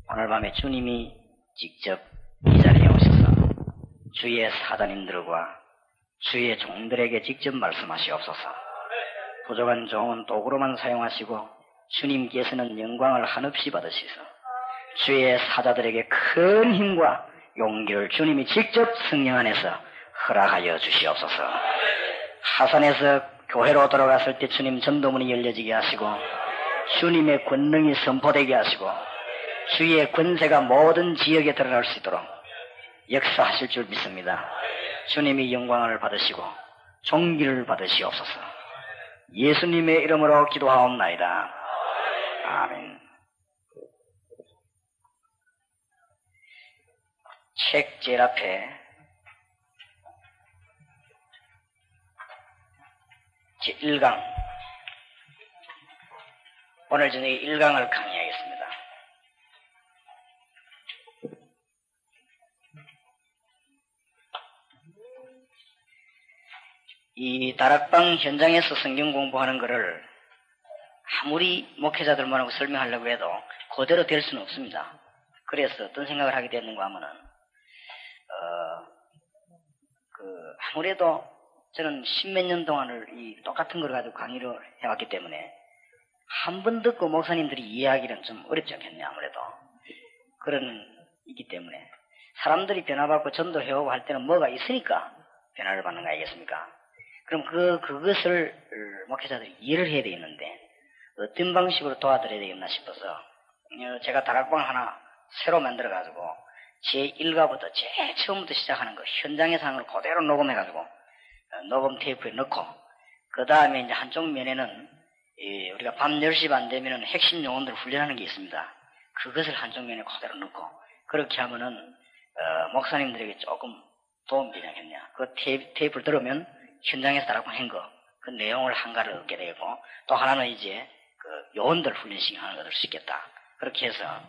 오늘 밤에 주님이 직접 이 자리에 오셔서 주의 사자님들과 주의 종들에게 직접 말씀하시옵소서. 부족한 종은 도구로만 사용하시고 주님께서는 영광을 한없이 받으시소. 주의 사자들에게 큰 힘과 용기를 주님이 직접 성령 안에서 허락하여 주시옵소서. 하산에서 교회로 돌아갔을 때 주님 전도문이 열려지게 하시고 주님의 권능이 선포되게 하시고 주의 권세가 모든 지역에 드러날 수 있도록 역사하실 줄 믿습니다. 주님이 영광을 받으시고 존귀를 받으시옵소서. 예수님의 이름으로 기도하옵나이다. 아멘. 책 제일 앞에 제1강, 오늘 저녁에 1강을 강의하겠습니다. 이 다락방 현장에서 성경 공부하는 것을 아무리 목회자들만 설명하려고 해도 그대로 될 수는 없습니다. 그래서 어떤 생각을 하게 됐는가 하면은 아무래도 저는 십몇 년 동안을 이 똑같은 걸 가지고 강의를 해왔기 때문에 한 번 듣고 목사님들이 이해하기는 좀 어렵지 않겠네요. 아무래도 있기 때문에 사람들이 변화받고 전도해오고 할 때는 뭐가 있으니까 변화를 받는 거 아니겠습니까? 그럼 그것을 목회자들이 이해를 해야 되겠는데 어떤 방식으로 도와드려야 되겠나 싶어서 제가 다락방을 하나 새로 만들어가지고 제 1가부터 제일 처음부터 시작하는 거 현장의 상황을 그대로 녹음해가지고 녹음 테이프에 넣고 그 다음에 이제 한쪽 면에는 우리가 밤 10시 반 되면은 핵심 요원들 훈련하는 게 있습니다. 그것을 한쪽 면에 그대로 넣고 그렇게 하면은 목사님들에게 조금 도움이 되지 않겠냐. 그 테이프를 들으면 현장에서 다락방 한 거 그 내용을 한가를 얻게 되고 또 하나는 이제 그 요원들 훈련시키는 것을 수 있겠다. 그렇게 해서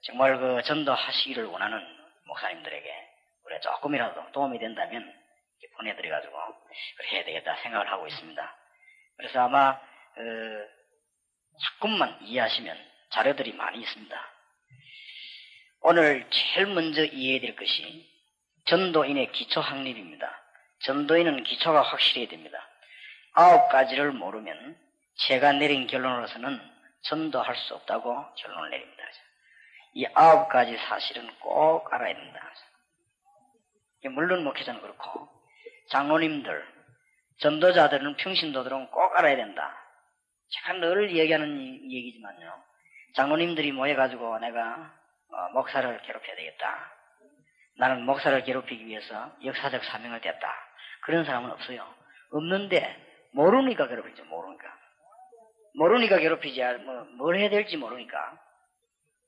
정말 그 전도하시기를 원하는 목사님들에게 우리가 조금이라도 도움이 된다면 보내드려가지고 그렇게 해야 되겠다 생각을 하고 있습니다. 그래서 아마 조금만 이해하시면 자료들이 많이 있습니다. 오늘 제일 먼저 이해해야 될 것이 전도인의 기초 확립입니다. 전도인은 기초가 확실해야 됩니다. 9가지를 모르면 제가 내린 결론으로서는 전도할 수 없다고 결론을 내립니다. 이 9가지 사실은 꼭 알아야 됩니다. 물론 목회자는 그렇고 장로님들, 전도자들은 평신도들은 꼭 알아야 된다. 제가 늘 얘기하는 얘기지만요. 장로님들이 모여가지고 내가 목사를 괴롭혀야 되겠다. 나는 목사를 괴롭히기 위해서 역사적 사명을 뗐다. 그런 사람은 없어요. 없는데 모르니까 괴롭히죠. 모르니까 괴롭히지 뭘 해야 될지 모르니까.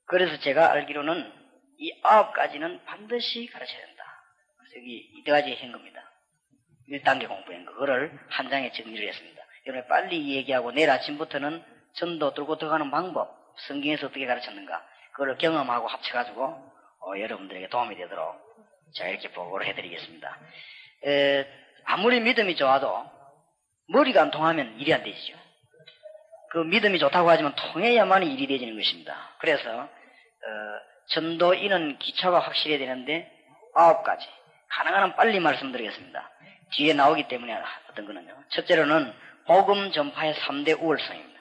그래서 제가 알기로는 이 9가지는 반드시 가르쳐야 된다. 그래서 여기 이때까지 한 겁니다. 1단계 공부한 그거를 한 장에 정리를 했습니다. 여러분 빨리 얘기하고 내일 아침부터는 전도 뚫고 들어가는 방법, 성경에서 어떻게 가르쳤는가 그걸 경험하고 합쳐가지고 여러분들에게 도움이 되도록 제가 이렇게 보고를 해드리겠습니다. 아무리 믿음이 좋아도 머리가 안 통하면 일이 안 되지요. 그 믿음이 좋다고 하지만 통해야만 일이 되지는 것입니다. 그래서 전도인은 기초가 확실해야 되는데 9가지 가능한 한 빨리 말씀드리겠습니다. 뒤에 나오기 때문에 어떤 거는요. 첫째로는 복음 전파의 3대 우월성입니다.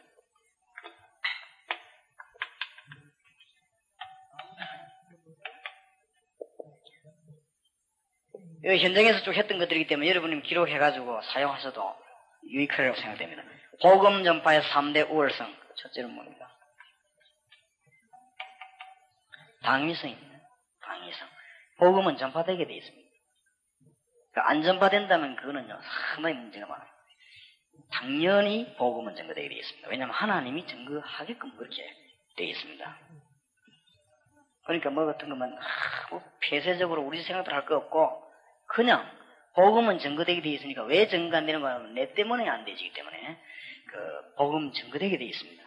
현장에서 쭉 했던 것들이기 때문에 여러분이 기록해가지고 사용하셔도 유익하리라고 생각됩니다. 복음 전파의 3대 우월성. 첫째는 뭡니까? 당위성입니다. 당위성. 복음은 전파되게 되어 있습니다. 안 전파된다면 그거는요, 상당히 문제가 많아요. 당연히 복음은 증거되게 되어 있습니다. 왜냐하면 하나님이 증거하게끔 그렇게 되어 있습니다. 그러니까 뭐 같은 거면 폐쇄적으로 우리 생각들 할 거 없고 그냥 복음은 증거되게 되어 있으니까 왜 증거 안 되는 거 하면 내 때문에 안 되지 때문에 복음 증거되게 되어 있습니다.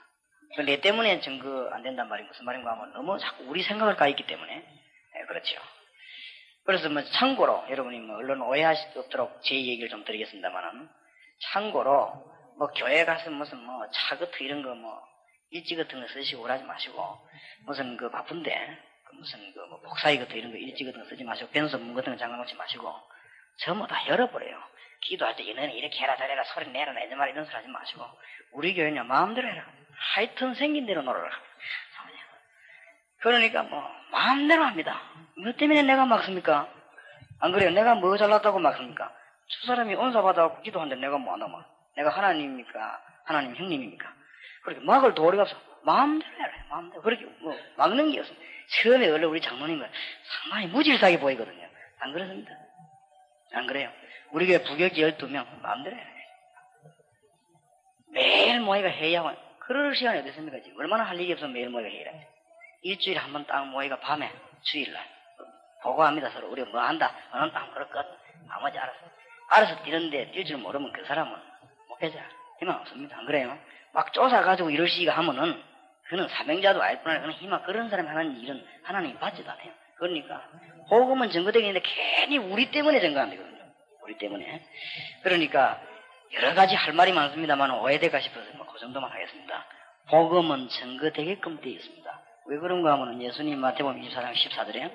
내 때문에 증거 안 된단 말이 무슨 말인가 하면 너무 자꾸 우리 생각을 까있기 때문에 그렇죠. 그래서 참고로 여러분이 언론 오해하실 수 없도록 제 얘기를 좀 드리겠습니다만은 참고로 교회 가서 무슨 차그트 이런 거 일지 같은 거 쓰시고 오라지 마시고, 무슨 그 바쁜데, 무슨 그 뭐 복사기 같은 이런 거 일지 같은 거 쓰지 마시고, 변소문 같은 거 잠가놓지 마시고, 전부 다 열어버려요. 기도할 때 너는 이렇게 해라 저래라 소리 내라 내지 마라 이런 소리 하지 마시고, 우리 교회는 마음대로 해라. 하여튼 생긴 대로 놀아라. 그러니까 뭐 마음대로 합니다. 뭐 때문에 내가 막습니까? 안 그래요? 내가 뭐 잘났다고 막습니까? 저 사람이 은사 받아갖고 기도하는데 내가 뭐 한다고 막. 내가 하나님입니까? 하나님 형님입니까? 그렇게 막을 도리가 없어. 마음대로 해라. 마음대로. 그렇게 뭐 막는 게 없어. 처음에 원래 우리 장로님은 상당히 무질서하게 보이거든요. 안 그렇습니다. 안 그래요? 우리 교회 부교지 12명 마음대로 해라. 매일 모이가 해야 그럴 시간이 어디 있습니까? 지금 얼마나 할 일이 없으면 매일 모이가 해야 돼. 일주일에 한 번 딱 모이가 밤에 주일날 보고합니다. 서로 우리가 뭐 한다. 너는 딱 그럴 것. 나머지 알아서 뛰는데 뛸 줄 모르면 그 사람은 목회자 희망 없습니다. 안 그래요? 막 쫓아가지고 이럴 시기가 하면은 그는 사명자도 알 뿐 아니라 그는 희망 그런 사람이 하는 일은 하나님이 받지도 않아요. 그러니까 복음은 증거되겠는데 괜히 우리 때문에 증거 안 되거든요. 우리 때문에. 그러니까 여러 가지 할 말이 많습니다만 오해될까 싶어서 그 정도만 하겠습니다. 복음은 증거되게끔 되어 있습니다. 왜 그런가 하면 예수님 마태복음 24장 14절에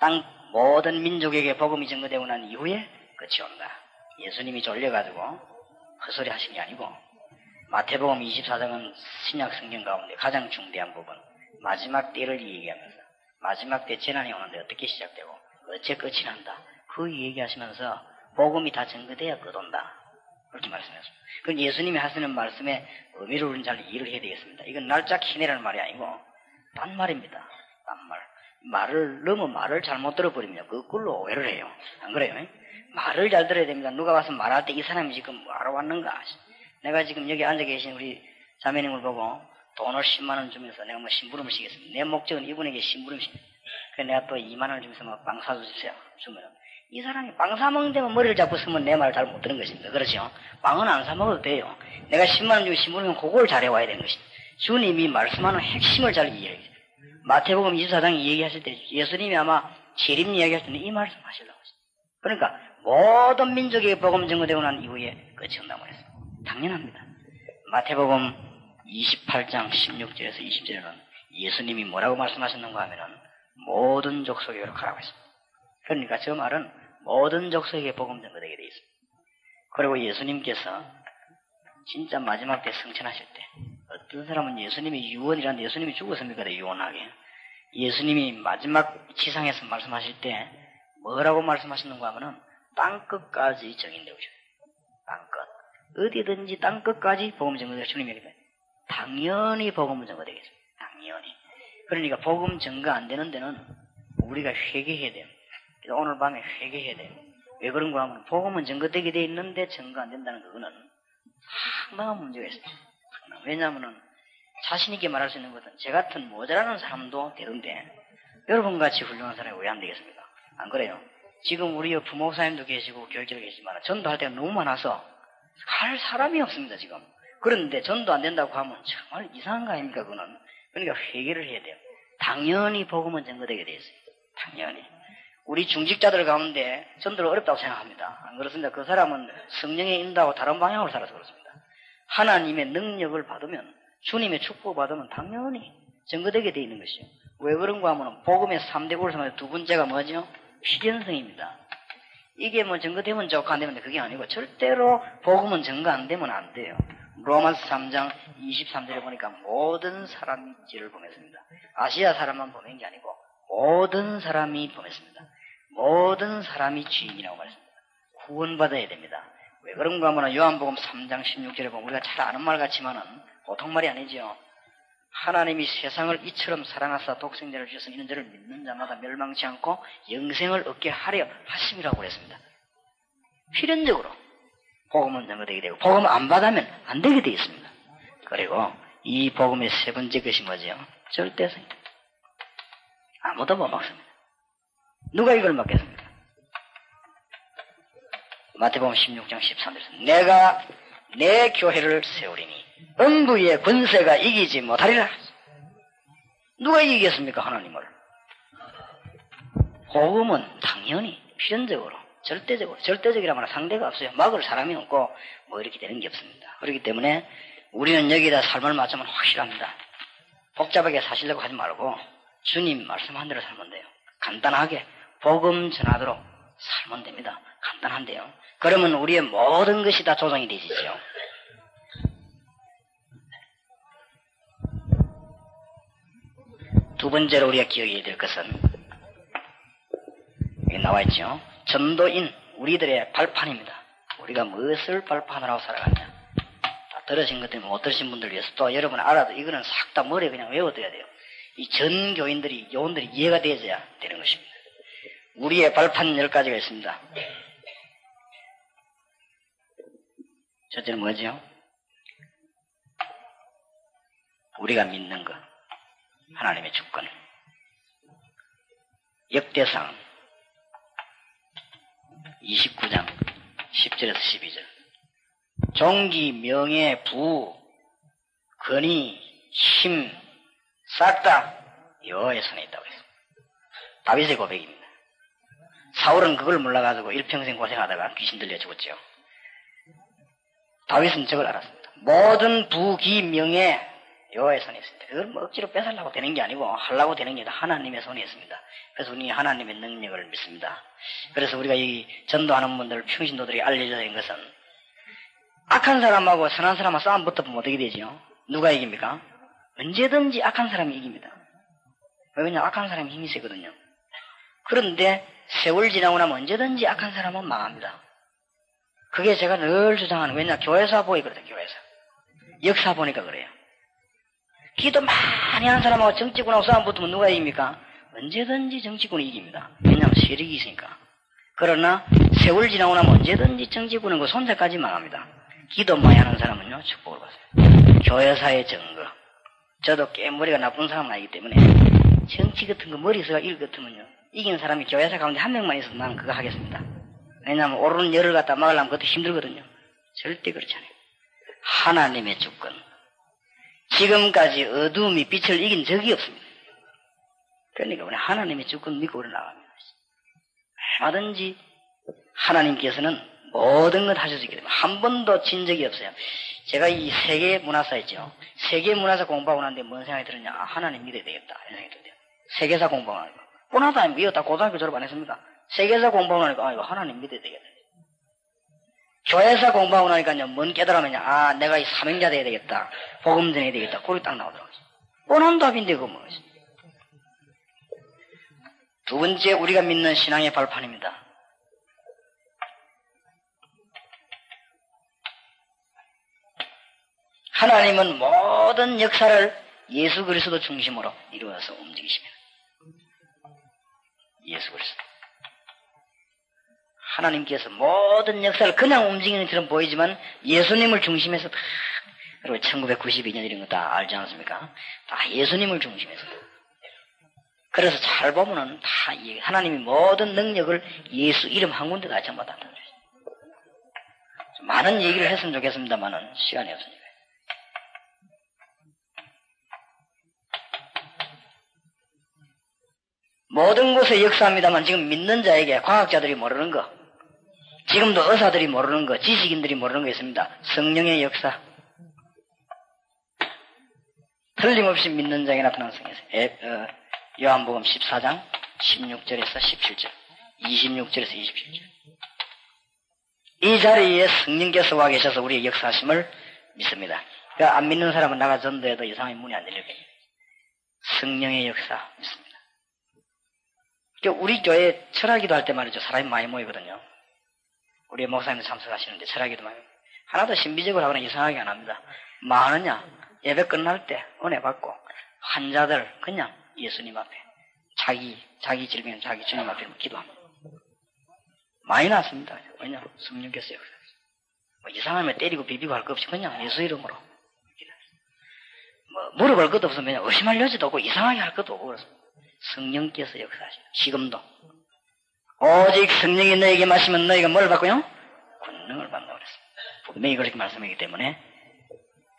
땅 모든 민족에게 복음이 증거되고 난 이후에 끝이 온다. 예수님이 졸려가지고 헛소리 하신 게 아니고 마태복음 24장은 신약 성경 가운데 가장 중대한 부분 마지막 때를 얘기하면서 마지막 때 재난이 오는데 어떻게 시작되고 어째 끝이 난다. 그 얘기하시면서 복음이 다 증거돼야 끝온다. 그렇게 말씀하셨습니다. 그건 예수님이 하시는 말씀에 의미를 우리는 잘 이해를 해야 되겠습니다. 이건 날짜 키내라는 말이 아니고 딴 말입니다. 딴 말. 말을 잘못 들어버리면 거꾸로 오해를 해요. 안 그래요? 말을 잘 들어야 됩니다. 누가 와서 말할 때 이 사람이 지금 뭐하러 왔는가. 내가 지금 여기 앉아 계신 우리 자매님을 보고 돈을 10만 원 주면서 내가 뭐 심부름을 시겠습니다. 내 목적은 이분에게 심부름 시킵니다. 그래서 내가 또 2만 원을 주면서 뭐 빵 사주세요. 주면 이 사람이 빵 사먹는 데만 머리를 잡고 쓰면 내 말을 잘 못 듣는 것입니다. 그렇죠? 빵은 안 사먹어도 돼요. 내가 10만 원 주고 심부름은 그걸 잘해와야 되는 것입니다. 주님이 말씀하는 핵심을 잘 이해해야 돼요. 마태복음 24장 얘기하실 때 예수님이 아마 재림 이야기할 때는 이 말씀 하시려고 하십니다. 그러니까 모든 민족에게 복음 증거되고 난 이후에 끝이 온다고 했어요. 당연합니다. 마태복음 28장 16절에서 20절에는 예수님이 뭐라고 말씀하셨는가 하면은 모든 족속에게로 가라고 했습니다. 그러니까 저 말은 모든 족속에게 복음 증거되게 되어 있습니다. 그리고 예수님께서 진짜 마지막 때 승천하실 때 어떤 사람은 예수님이 유언이라는데 예수님이 죽었습니까? 유언하게. 예수님이 마지막 지상에서 말씀하실 때 뭐라고 말씀하셨는가 하면은 땅끝까지 정인되고 싶어요. 땅끝. 어디든지 땅끝까지 복음 증거되게 주님이 얘기해요. 당연히 복음 증거되겠습니다. 당연히. 그러니까 복음 증거 안 되는 데는 우리가 회개해야 돼요. 오늘 밤에 회개해야 돼요. 왜 그런가 하면 복음은 증거되게 돼 있는데 증거 안 된다는 그거는 상당한 문제가 있습니다. 왜냐하면 자신 있게 말할 수 있는 것은 제 같은 모자라는 사람도 되던데 여러분같이 훌륭한 사람이 왜 안 되겠습니까? 안 그래요? 지금 우리 부목사님도 계시고 교육자도 계시지만 전도할 때가 너무 많아서 할 사람이 없습니다. 지금. 그런데 전도 안 된다고 하면 정말 이상한 거 아닙니까? 그거는. 그러니까 회개를 해야 돼요. 당연히 복음은 증거되게 돼 있어요. 당연히. 우리 중직자들 가운데 전도를 어렵다고 생각합니다. 안 그렇습니다. 그 사람은 성령의 인도하고 다른 방향으로 살아서 그렇습니다. 하나님의 능력을 받으면 주님의 축복을 받으면 당연히 증거되게 돼 있는 것이요. 왜 그런가 하면 복음의 3대 골성의 두 번째가 뭐죠? 필연성입니다. 이게 뭐 증거되면 좋고 안 되면 그게 아니고 절대로 복음은 증거 안 되면 안 돼요. 로마서 3장 23절에 보니까 모든 사람이 죄를 범했습니다. 아시아 사람만 범한 게 아니고 모든 사람이 범했습니다. 모든 사람이 죄인이라고 말했습니다. 구원받아야 됩니다. 왜 그런가 하면 요한복음 3장 16절에 보면 우리가 잘 아는 말 같지만은 보통 말이 아니죠. 하나님이 세상을 이처럼 사랑하사 독생자를 주셔서 이는 저를 믿는 자마다 멸망치 않고 영생을 얻게 하려 하심이라고 그랬습니다. 필연적으로 복음은 증거되게 되고 복음 안 받으면 안 되게 되어 있습니다. 그리고 이 복음의 세 번째 것이 뭐죠? 절대성입니다. 아무도 못 막습니다. 누가 이걸 막겠습니까? 마태복음 16장 13절에서 내가 내 교회를 세우리니 음부의 권세가 이기지 못하리라. 누가 이기겠습니까? 하나님을. 복음은 당연히 필연적으로 절대적이라 말하면 상대가 없어요. 막을 사람이 없고 뭐 이렇게 되는 게 없습니다. 그렇기 때문에 우리는 여기다 삶을 맞추면 확실합니다. 복잡하게 사시려고 하지 말고 주님 말씀한 대로 살면 돼요. 간단하게 복음 전하도록 살면 됩니다. 간단한데요. 그러면 우리의 모든 것이 다 조정이 되시죠. 두 번째로 우리가 기억해야 될 것은 여기 나와 있죠. 전도인 우리들의 발판입니다. 우리가 무엇을 발판으로 살아가냐. 다 들으신 것 때문에 못 들으신 분들 위해서 또 여러분 알아도 이거는 싹 다 머리에 그냥 외워둬야 돼요. 이 전 교인들이 요원들이 이해가 되어야 되는 것입니다. 우리의 발판 10가지가 있습니다. 첫째는 뭐죠? 우리가 믿는 것, 하나님의 주권. 역대상 29장 10절에서 12절. 종기, 명예, 부, 권위, 힘, 싹 다 여호와의 손에 있다고 했습니다. 다윗의 고백입니다. 사울은 그걸 몰라가지고 일평생 고생하다가 귀신 들려 죽었죠. 다윗은 저걸 알았습니다. 모든 부, 기, 명예 여호와의 손에 있습니다. 그걸 뭐 억지로 뺏으려고 되는 게 아니고 하려고 되는 게 하나님의 손에 있습니다. 그래서 우리는 하나님의 능력을 믿습니다. 그래서 우리가 이 전도하는 분들 평신도들이 알려져야 하는 것은 악한 사람하고 선한 사람하고 싸움 붙어보면 어떻게 되지요? 누가 이깁니까? 언제든지 악한 사람이 이깁니다. 왜냐하면 악한 사람이 힘이 세거든요. 그런데 세월 지나고 나면 언제든지 악한 사람은 망합니다. 그게 제가 늘 주장하는, 왜냐, 교회사 보이거든요, 교회사. 역사 보니까 그래요. 기도 많이 하는 사람하고 정치군하고 싸움 붙으면 누가 이깁니까? 언제든지 정치군이 이깁니다. 왜냐하면 세력이 있으니까. 그러나 세월 지나고 나면 언제든지 정치군은 그 손자까지 망합니다. 기도 많이 하는 사람은요, 축복을 받아요. 교회사의 증거. 저도 꽤 머리가 나쁜 사람은 아니기 때문에 정치 같은 거 머리서가 일 같으면요, 이기는 사람이 교회사 가운데 한 명만 있어도 나는 그거 하겠습니다. 왜냐하면 오르는 열을 갖다 막으려면 그것도 힘들거든요. 절대 그렇지 않아요. 하나님의 주권. 지금까지 어두움이 빛을 이긴 적이 없습니다. 그러니까 우리 하나님의 주권 믿고 우리 나갑니다. 얼마든지 하나님께서는 모든 것 하셔주기 때문에 한 번도 진 적이 없어요. 제가 이 세계 문화사 있죠. 세계 문화사 공부하고 났는데 뭔 생각이 들었냐. 아, 하나님 믿어야 되겠다. 이런 생각이 들어요. 세계사 공부하고 나니까. 뻔하다 아닙니까? 이거 다 고등학교 졸업 안 했습니까? 세계사 공부하고 나니까, 아, 이거 하나님 믿어야 되겠다. 교회사 공부하고 나니까요, 뭔 깨달으면요, 아, 내가 이 사명자 돼야 되겠다. 복음 전해야 되겠다. 그게 딱 나오더라고요. 뻔한 답인데, 그거 뭐. 두 번째, 우리가 믿는 신앙의 발판입니다. 하나님은 모든 역사를 예수 그리스도 중심으로 이루어서 움직이십니다. 예수 그리스도. 하나님께서 모든 역사를 그냥 움직이는 것처럼 보이지만 예수님을 중심해서 다, 그리고 1992년 이런 거 다 알지 않습니까? 다 예수님을 중심해서. 그래서 잘 보면은 다 하나님이 모든 능력을 예수 이름 한 군데 다 전부 다 던져요. 많은 얘기를 했으면 좋겠습니다만은 시간이 없으니까. 모든 곳에 역사합니다만 지금 믿는 자에게 과학자들이 모르는 거, 지금도 의사들이 모르는 거, 지식인들이 모르는 거 있습니다. 성령의 역사. 틀림없이 믿는 자에게 나타난 성령에서 요한복음 14장 16절에서 17절, 26절에서 27절. 이 자리에 성령께서 와 계셔서 우리의 역사하심을 믿습니다. 그러니까 안 믿는 사람은 나가 전도해도 이상하게 문이 안 열릴 거예요. 성령의 역사 믿습니다. 우리 교회 철학기도 할 때 말이죠. 사람이 많이 모이거든요. 우리 목사님도 참석하시는데 철학기도 많이 하나도 신비적으로 하거나 이상하게 안 합니다. 뭐 하느냐? 예배 끝날 때 은혜 받고 환자들 그냥 예수님 앞에 자기 질병 자기 주님 앞에 기도합니다. 많이 났습니다. 왜냐? 성령께서 역사하시죠. 뭐 이상하면 때리고 비비고 할 것 없이 그냥 예수 이름으로 뭐 물어볼 것도 없으면 그냥 의심할 여지도 없고 이상하게 할 것도 없고 그렇습니다. 성령께서 역사하시죠. 지금도 오직 성령이 너에게 마시면 너희가 뭘 받고요? 권능을 받는다고 그랬습니다. 분명히 그렇게 말씀하기 때문에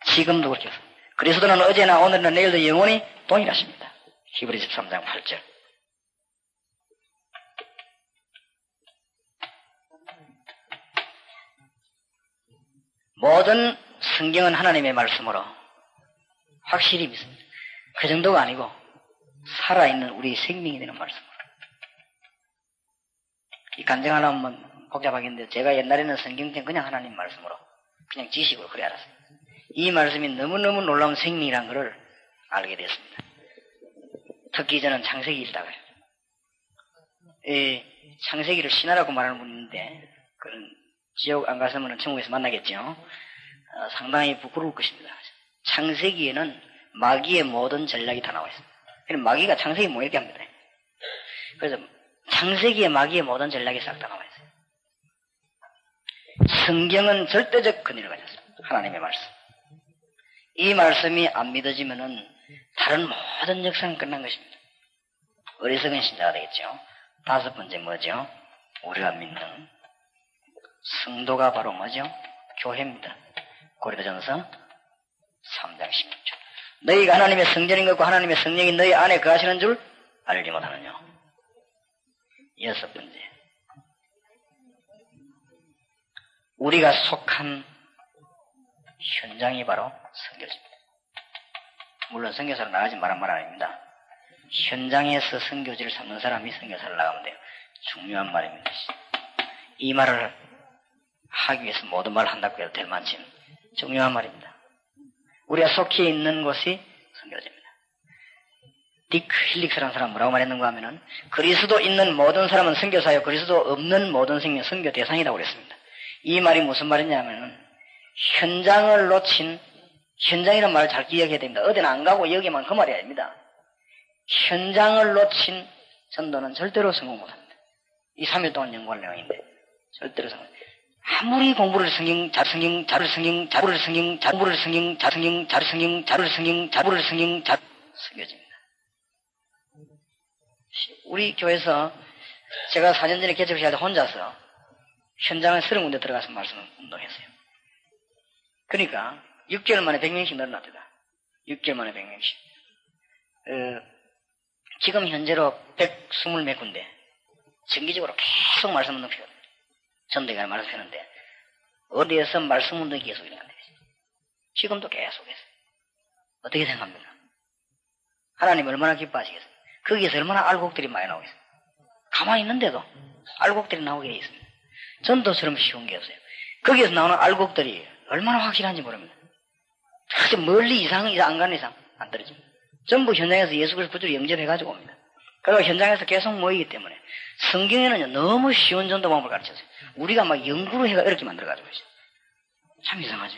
지금도 그렇게 했습니다. 그리스도는 어제나 오늘이나 내일도 영원히 동일하십니다. 히브리 13장 8절. 모든 성경은 하나님의 말씀으로 확실히 믿습니다. 그 정도가 아니고 살아있는 우리 생명이 되는 말씀으로. 이 간증 하나 하면 복잡하겠는데 제가 옛날에는 성경책 그냥 하나님 말씀으로 그냥 지식으로 그래 알았어요. 이 말씀이 너무너무 놀라운 생명이라는 것을 알게 됐습니다. 특히 저는 창세기 읽다가요. 창세기를 신화라고 말하는 분이 있는데 그런 지옥 안 갔으면 천국에서 만나겠죠. 상당히 부끄러울 것입니다. 창세기에는 마귀의 모든 전략이 다 나와 있습니다. 마귀가 창세기 뭐 이렇게 합니다. 그래서 창세기에 마귀의 모든 전략이 싹 다 나와 있어요. 성경은 절대적 근위를 가졌어요. 하나님의 말씀. 이 말씀이 안 믿어지면은 다른 모든 역사는 끝난 것입니다. 어리석은 신자가 되겠죠. 다섯 번째 뭐죠? 우리가 믿는 성도가 바로 뭐죠? 교회입니다. 고린도전서 3장 16절. 너희가 하나님의 성전인 것과 하나님의 성령이 너희 안에 거하시는 줄 알지 못하느냐. 여섯 번째. 우리가 속한 현장이 바로 선교지입니다. 물론 선교사로 나가지 말란 말 아닙니다. 현장에서 선교지를 삼는 사람이 선교사를 나가면 돼요. 중요한 말입니다. 이 말을 하기 위해서 모든 말을 한다고 해도 될 만큼 중요한 말입니다. 우리가 속해 있는 곳이 선교지입니다. 딕 힐릭스라는 사람 뭐라고 말했는가 하면은 그리스도 있는 모든 사람은 선교사요 그리스도 없는 모든 생명 선교 대상이라고 그랬습니다. 이 말이 무슨 말이냐면은 현장을 놓친 현장이라는 말을 잘 기억해야 됩니다. 어디는 안 가고 여기만 그 말이 아닙니다. 현장을 놓친 전도는 절대로 성공 못합니다. 이 3일 동안 연구할 내용인데 절대로 성공. 아무리 공부를 자루를 성교집니다. 우리 교회에서 제가 4년 전에 개척을 해야 돼 혼자서 현장에 30군데 들어가서 말씀을 운동했어요. 그러니까 6개월 만에 100명씩 늘어났다. 6개월 만에 100명씩. 지금 현재로 120 몇 군데 정기적으로 계속 말씀 운동 피거든요. 전대가 말씀 피는데 어디에서 말씀 운동이 계속 일어난다. 지금도 계속해서 어떻게 생각합니까? 하나님 얼마나 기뻐하시겠어요? 거기에서 얼마나 알곡들이 많이 나오겠어요? 가만히 있는데도 알곡들이 나오게 돼 있습니다. 전도처럼 쉬운 게 없어요. 거기에서 나오는 알곡들이 얼마나 확실한지 모릅니다. 사실 멀리 이상 안 가는 이상 안 떨어집니다. 전부 현장에서 예수 그리스도 구주를 영접해가지고 옵니다. 그리고 현장에서 계속 모이기 때문에 성경에는요 너무 쉬운 전도 방법을 가르쳤어요. 우리가 막 연구로 해가 이렇게 만들어가지고 있어요. 참 이상하죠.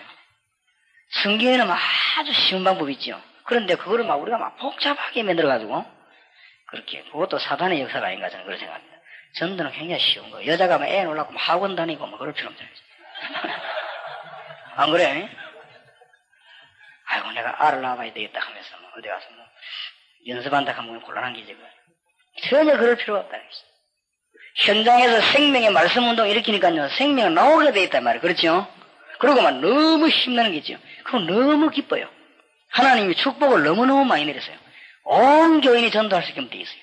성경에는 아주 쉬운 방법이 있죠. 그런데 그거를 막 우리가 막 복잡하게 만들어가지고 그렇게 그것도 사단의 역사가 아닌가 저는 그렇게 생각합니다. 전도는 굉장히 쉬운 거예요. 여자가 막 애 놀라고 막 학원 다니고 막 그럴 필요 없잖아요. 안 그래? 아이고 내가 알을 낳아봐야 되겠다 하면서 뭐 어디 가서 뭐 연습한다 하면 곤란한 게지. 전혀 그럴 필요가 없다. 현장에서 생명의 말씀 운동 일으키니까요 생명이 나오게 돼 있단 말이에요. 그렇죠? 그러고 막 너무 힘나는 게 있죠. 그럼 너무 기뻐요. 하나님이 축복을 너무너무 많이 내렸어요. 온 교인이 전도할 수 있게 돼 있어요.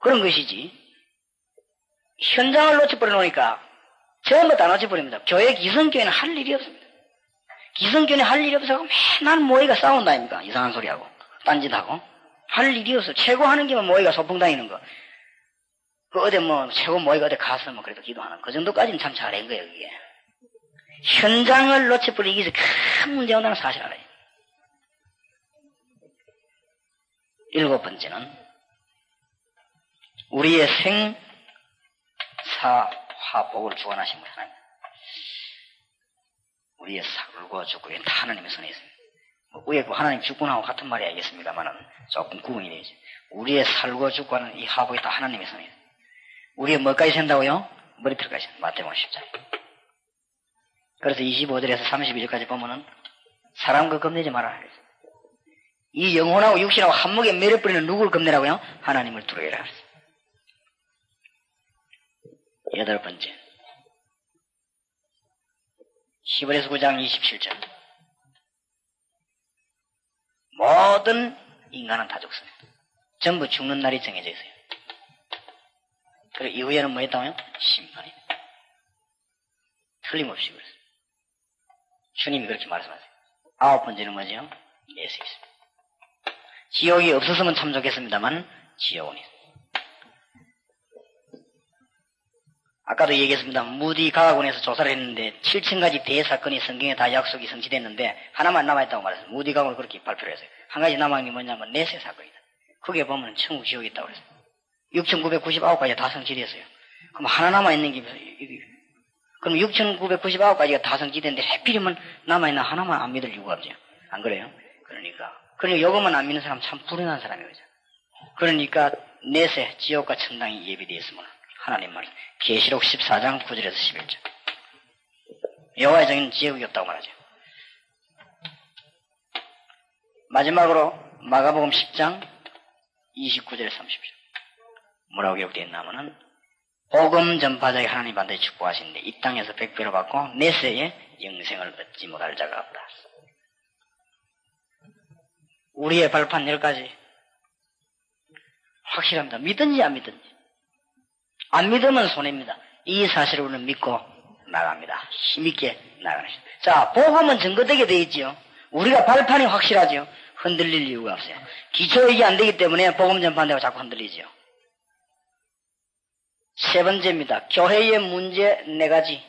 그런 것이지. 현장을 놓쳐버려 놓으니까 전부 다 놓쳐버립니다. 교회 기성교회는 할 일이 없습니다. 기성교회는 할 일이 없어서 맨날 모이가 싸운다 아닙니까? 이상한 소리하고 딴짓하고 할 일이 없어. 최고 하는 게 모이가 소풍 다니는 거. 그 어디 뭐 최고 모이가 어디 가서 뭐 그래도 기도하는 그 정도까지는 참 잘한 거예요. 그게 현장을 놓쳐버리기 위해서 큰 문제가 온다는 사실 알아요. 일곱 번째는 우리의 생사화복을 주관하신 분 하나님. 우리의 살고 죽고 다 하나님의 손에 있습니다. 위에 하나님 죽고나하고 같은 말이 알겠습니다만은 조금 구분이 되죠. 우리의 살고 죽고 하는 이 화복이 다 하나님의 손에 있습니다. 우리의 뭐까지 센다고요? 머리털까지 마태복음 10장. 그래서 25절에서 32절까지 보면은 사람 그 겁내지 말아라. 이 영혼하고 육신하고 한목에 매려버리는 누구를 겁내라고요? 하나님을 두려워해라. 여덟 번째. 히브리서 9장 27절. 모든 인간은 다 죽습니다. 전부 죽는 날이 정해져 있어요. 그리고 이후에는 뭐 했다고요? 심판입니다. 틀림없이 그랬어요. 주님이 그렇게 말씀하세요. 9번째는 뭐죠? 내세 있습니다. 지옥이 없었으면 참 좋겠습니다만 지옥은 있습니다. 아까도 얘기했습니다. 무디 가학원에서 조사를 했는데 7,000가지 대사건이 성경에 다 약속이 성취됐는데 하나만 남아있다고 말했어요. 무디 가학원을 그렇게 발표를 했어요. 한 가지 남아있는 게 뭐냐면 내세 사건이다. 거기에 보면 천국 지옥이 있다고 그랬어요. 6,999가지가 다 성취됐어요. 그럼 하나 남아있는 게 그럼 6,999가지가 다 성취됐는데 하필이면 남아있는 하나만 안 믿을 이유가 없죠. 안 그래요? 그러니까 요것만 안 믿는 사람 참 불행한 사람이에요. 그러니까 내세 지옥과 천당이 예비되어 있으면 하나님 말씀 계시록 14장 9절에서 11절 여호와의 정의는 지옥이 없다고 말하죠. 마지막으로 마가복음 10장 29절에서 30절 뭐라고 기록되어 있냐면은 복음 전파자의 하나님 반드시 축복하시는데 이 땅에서 100배로 받고 내세에 영생을 얻지 못할 자가 없다. 우리의 발판 10가지 확실합니다. 믿든지 안 믿든지. 안 믿으면 손해입니다. 이 사실을 우리는 믿고 나갑니다. 힘있게 나가는 것입니다. 자, 복음은 증거되게 되어 있지요. 우리가 발판이 확실하죠. 흔들릴 이유가 없어요. 기초이기 안 되기 때문에 복음 전파한다고 자꾸 흔들리지요. 세 번째입니다. 교회의 문제 4가지.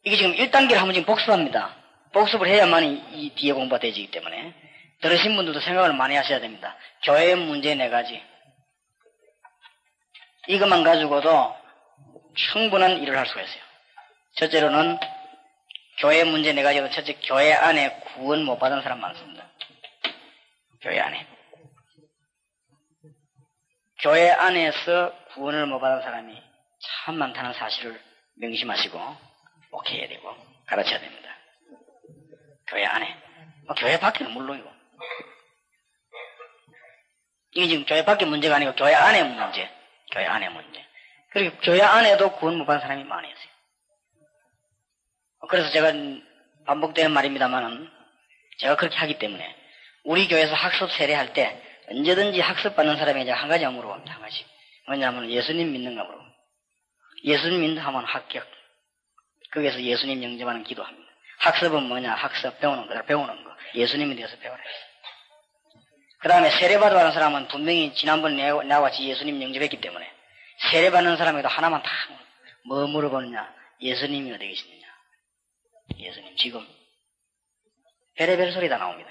이게 지금 1단계를 한번 지금 복습합니다. 복습을 해야만 이 뒤에 공부가 되지기 때문에 들으신 분들도 생각을 많이 하셔야 됩니다. 교회의 문제 4가지. 이것만 가지고도 충분한 일을 할 수가 있어요. 첫째로는 교회의 문제 4가지는 첫째 교회 안에 구원 못 받은 사람 많습니다. 교회 안에. 교회 안에서 구원을 못 받은 사람이 참 많다는 사실을 명심하시고 목회해야 되고 가르쳐야 됩니다. 교회 안에. 교회 밖에는 물론이고. 이게 지금 교회 밖의 문제가 아니고 교회 안의 문제. 교회 안의 문제. 그리고 교회 안에도 구원 못 받은 사람이 많이 있어요. 그래서 제가 반복되는 말입니다만은 제가 그렇게 하기 때문에 우리 교회에서 학습 세례할 때 언제든지 학습받는 사람이 이제 한 가지만 물어봅니다. 한 가지. 뭐냐면 예수님 믿는가 물어봅니다. 예수님 믿는가 하면 합격. 거기에서 예수님 영접하는 기도합니다. 학습은 뭐냐? 학습 배우는 거. 예수님에 대해서 배워라. 그 다음에 세례받아가는 사람은 분명히 지난번 나와 같이 예수님 영접했기 때문에 세례받는 사람에도 하나만 다 뭐 물어보느냐? 예수님이 어디 계시느냐? 예수님 지금 별의별 소리 다 나옵니다.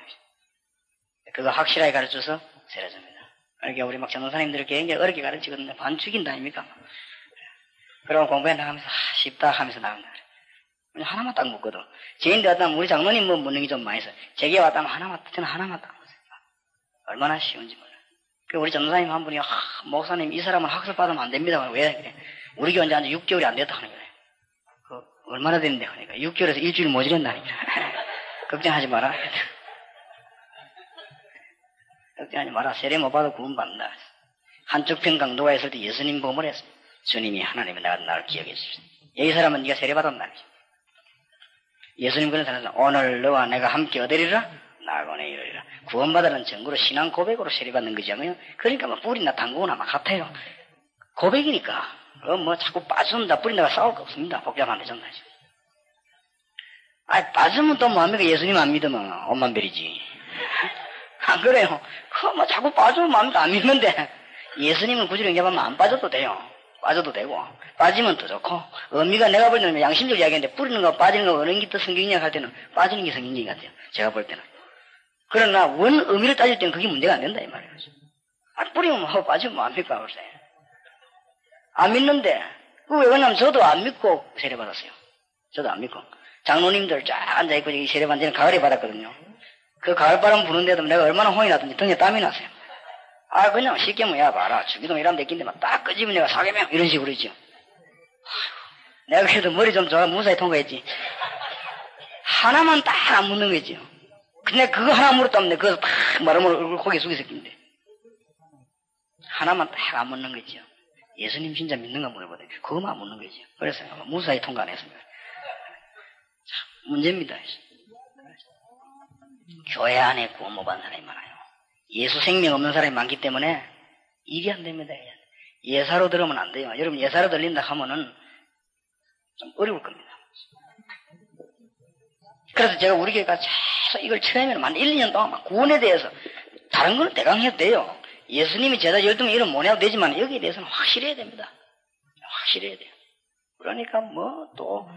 그거 확실하게 가르쳐서 세례줍니다. 그러니까 우리 막 전도사님들 굉장히 어렵게 가르치거든요. 반 죽인다 아닙니까? 그러고 공부해 나가면서 쉽다 하면서 나간다. 하나만 딱 묻거든. 제인데 왔다면 우리 장로님 뭐 묻는 게 좀 많이 있어요. 제게 왔다면 저는 하나만 딱 묻어요. 얼마나 쉬운지 몰라요. 그 우리 전도사님 한 분이 목사님 이 사람은 학습받으면 안 됩니다. 왜 그래? 우리 교회 이제 6개월이 안 됐다 하는 거예요. 얼마나 됐는데 하니까 6개월에서 일주일 모자란다니까. 걱정하지 마라. 걱정하지 마라. 세례 못 받아 구원 받는다. 한쪽 편 강도가 있을 때 예수님 보험을 했습니다. 주님이 하나님이 나를 기억해 주십시오. 이 사람은 네가 세례 받았나? 예수님 그런 사람은 오늘 너와 내가 함께 얻으리라 나아가네 이르리라. 구원받으라는 증거로 신앙 고백으로 세례받는 거잖아요. 그러니까 뭐 뿌리나 당구나 막 같아요. 고백이니까 뭐 자꾸 빠져준다 뿌린다가 싸울 거 없습니다. 복잡한 데전다. 빠지면 또 뭐합니까? 예수님 안 믿으면 엄만별이지. 안 그래요? 뭐 자꾸 빠지면 뭐합니까? 안 믿는데 예수님은 구주를 영접하면 안 빠져도 돼요. 빠져도 되고 빠지면 더 좋고 의미가 내가 볼 때는 양심적으로 이야기하는데 뿌리는 거 빠지는 거 어느 게 더 성경이냐 할 때는 빠지는 게 성경이 같아요. 제가 볼 때는. 그러나 원 의미를 따질 때는 그게 문제가 안 된다 이 말이에요. 뿌리면 뭐 빠지면 뭐합니까? 글쎄. 안 믿는데 왜 그러냐면 저도 안 믿고 세례받았어요. 저도 안 믿고 장로님들 쫙 앉아있고 여기 세례받은 지는 가을에 받았거든요. 그 가을바람 부는데도 내가 얼마나 홍이 났든지 등에 땀이 났어요. 그냥 쉽게 뭐야 봐라. 주기도 일하면 됐긴데 막 딱 끄집으면 내가 사계명 이런 식으로 했죠. 내가 그래도 머리 좀 좋아 무사히 통과했지. 하나만 딱 안 묻는 거지요. 근데 그거 하나 물었다면 내가 그거 딱 말하면 얼굴 고개 숙이서 낀데 하나만 딱 안 묻는 거지요. 예수님 진짜 믿는가 물어보더니 그거만 안 묻는 거지요. 그래서 무사히 통과 안 했습니다. 참 문제입니다. 교회 안에 구원 못 받는 사람이 많아요. 예수 생명 없는 사람이 많기 때문에 일이 안 됩니다. 예사로 들으면 안 돼요. 여러분 예사로 들린다 하면은 좀 어려울 겁니다. 그래서 제가 우리 교회가 계속 이걸 처음에는 한 1, 2년 동안 막 구원에 대해서 다른 거는 대강 해도 돼요. 예수님이 제자 12명 이름 못 해도 되지만 여기에 대해서는 확실해야 됩니다. 확실해야 돼요. 그러니까 뭐 또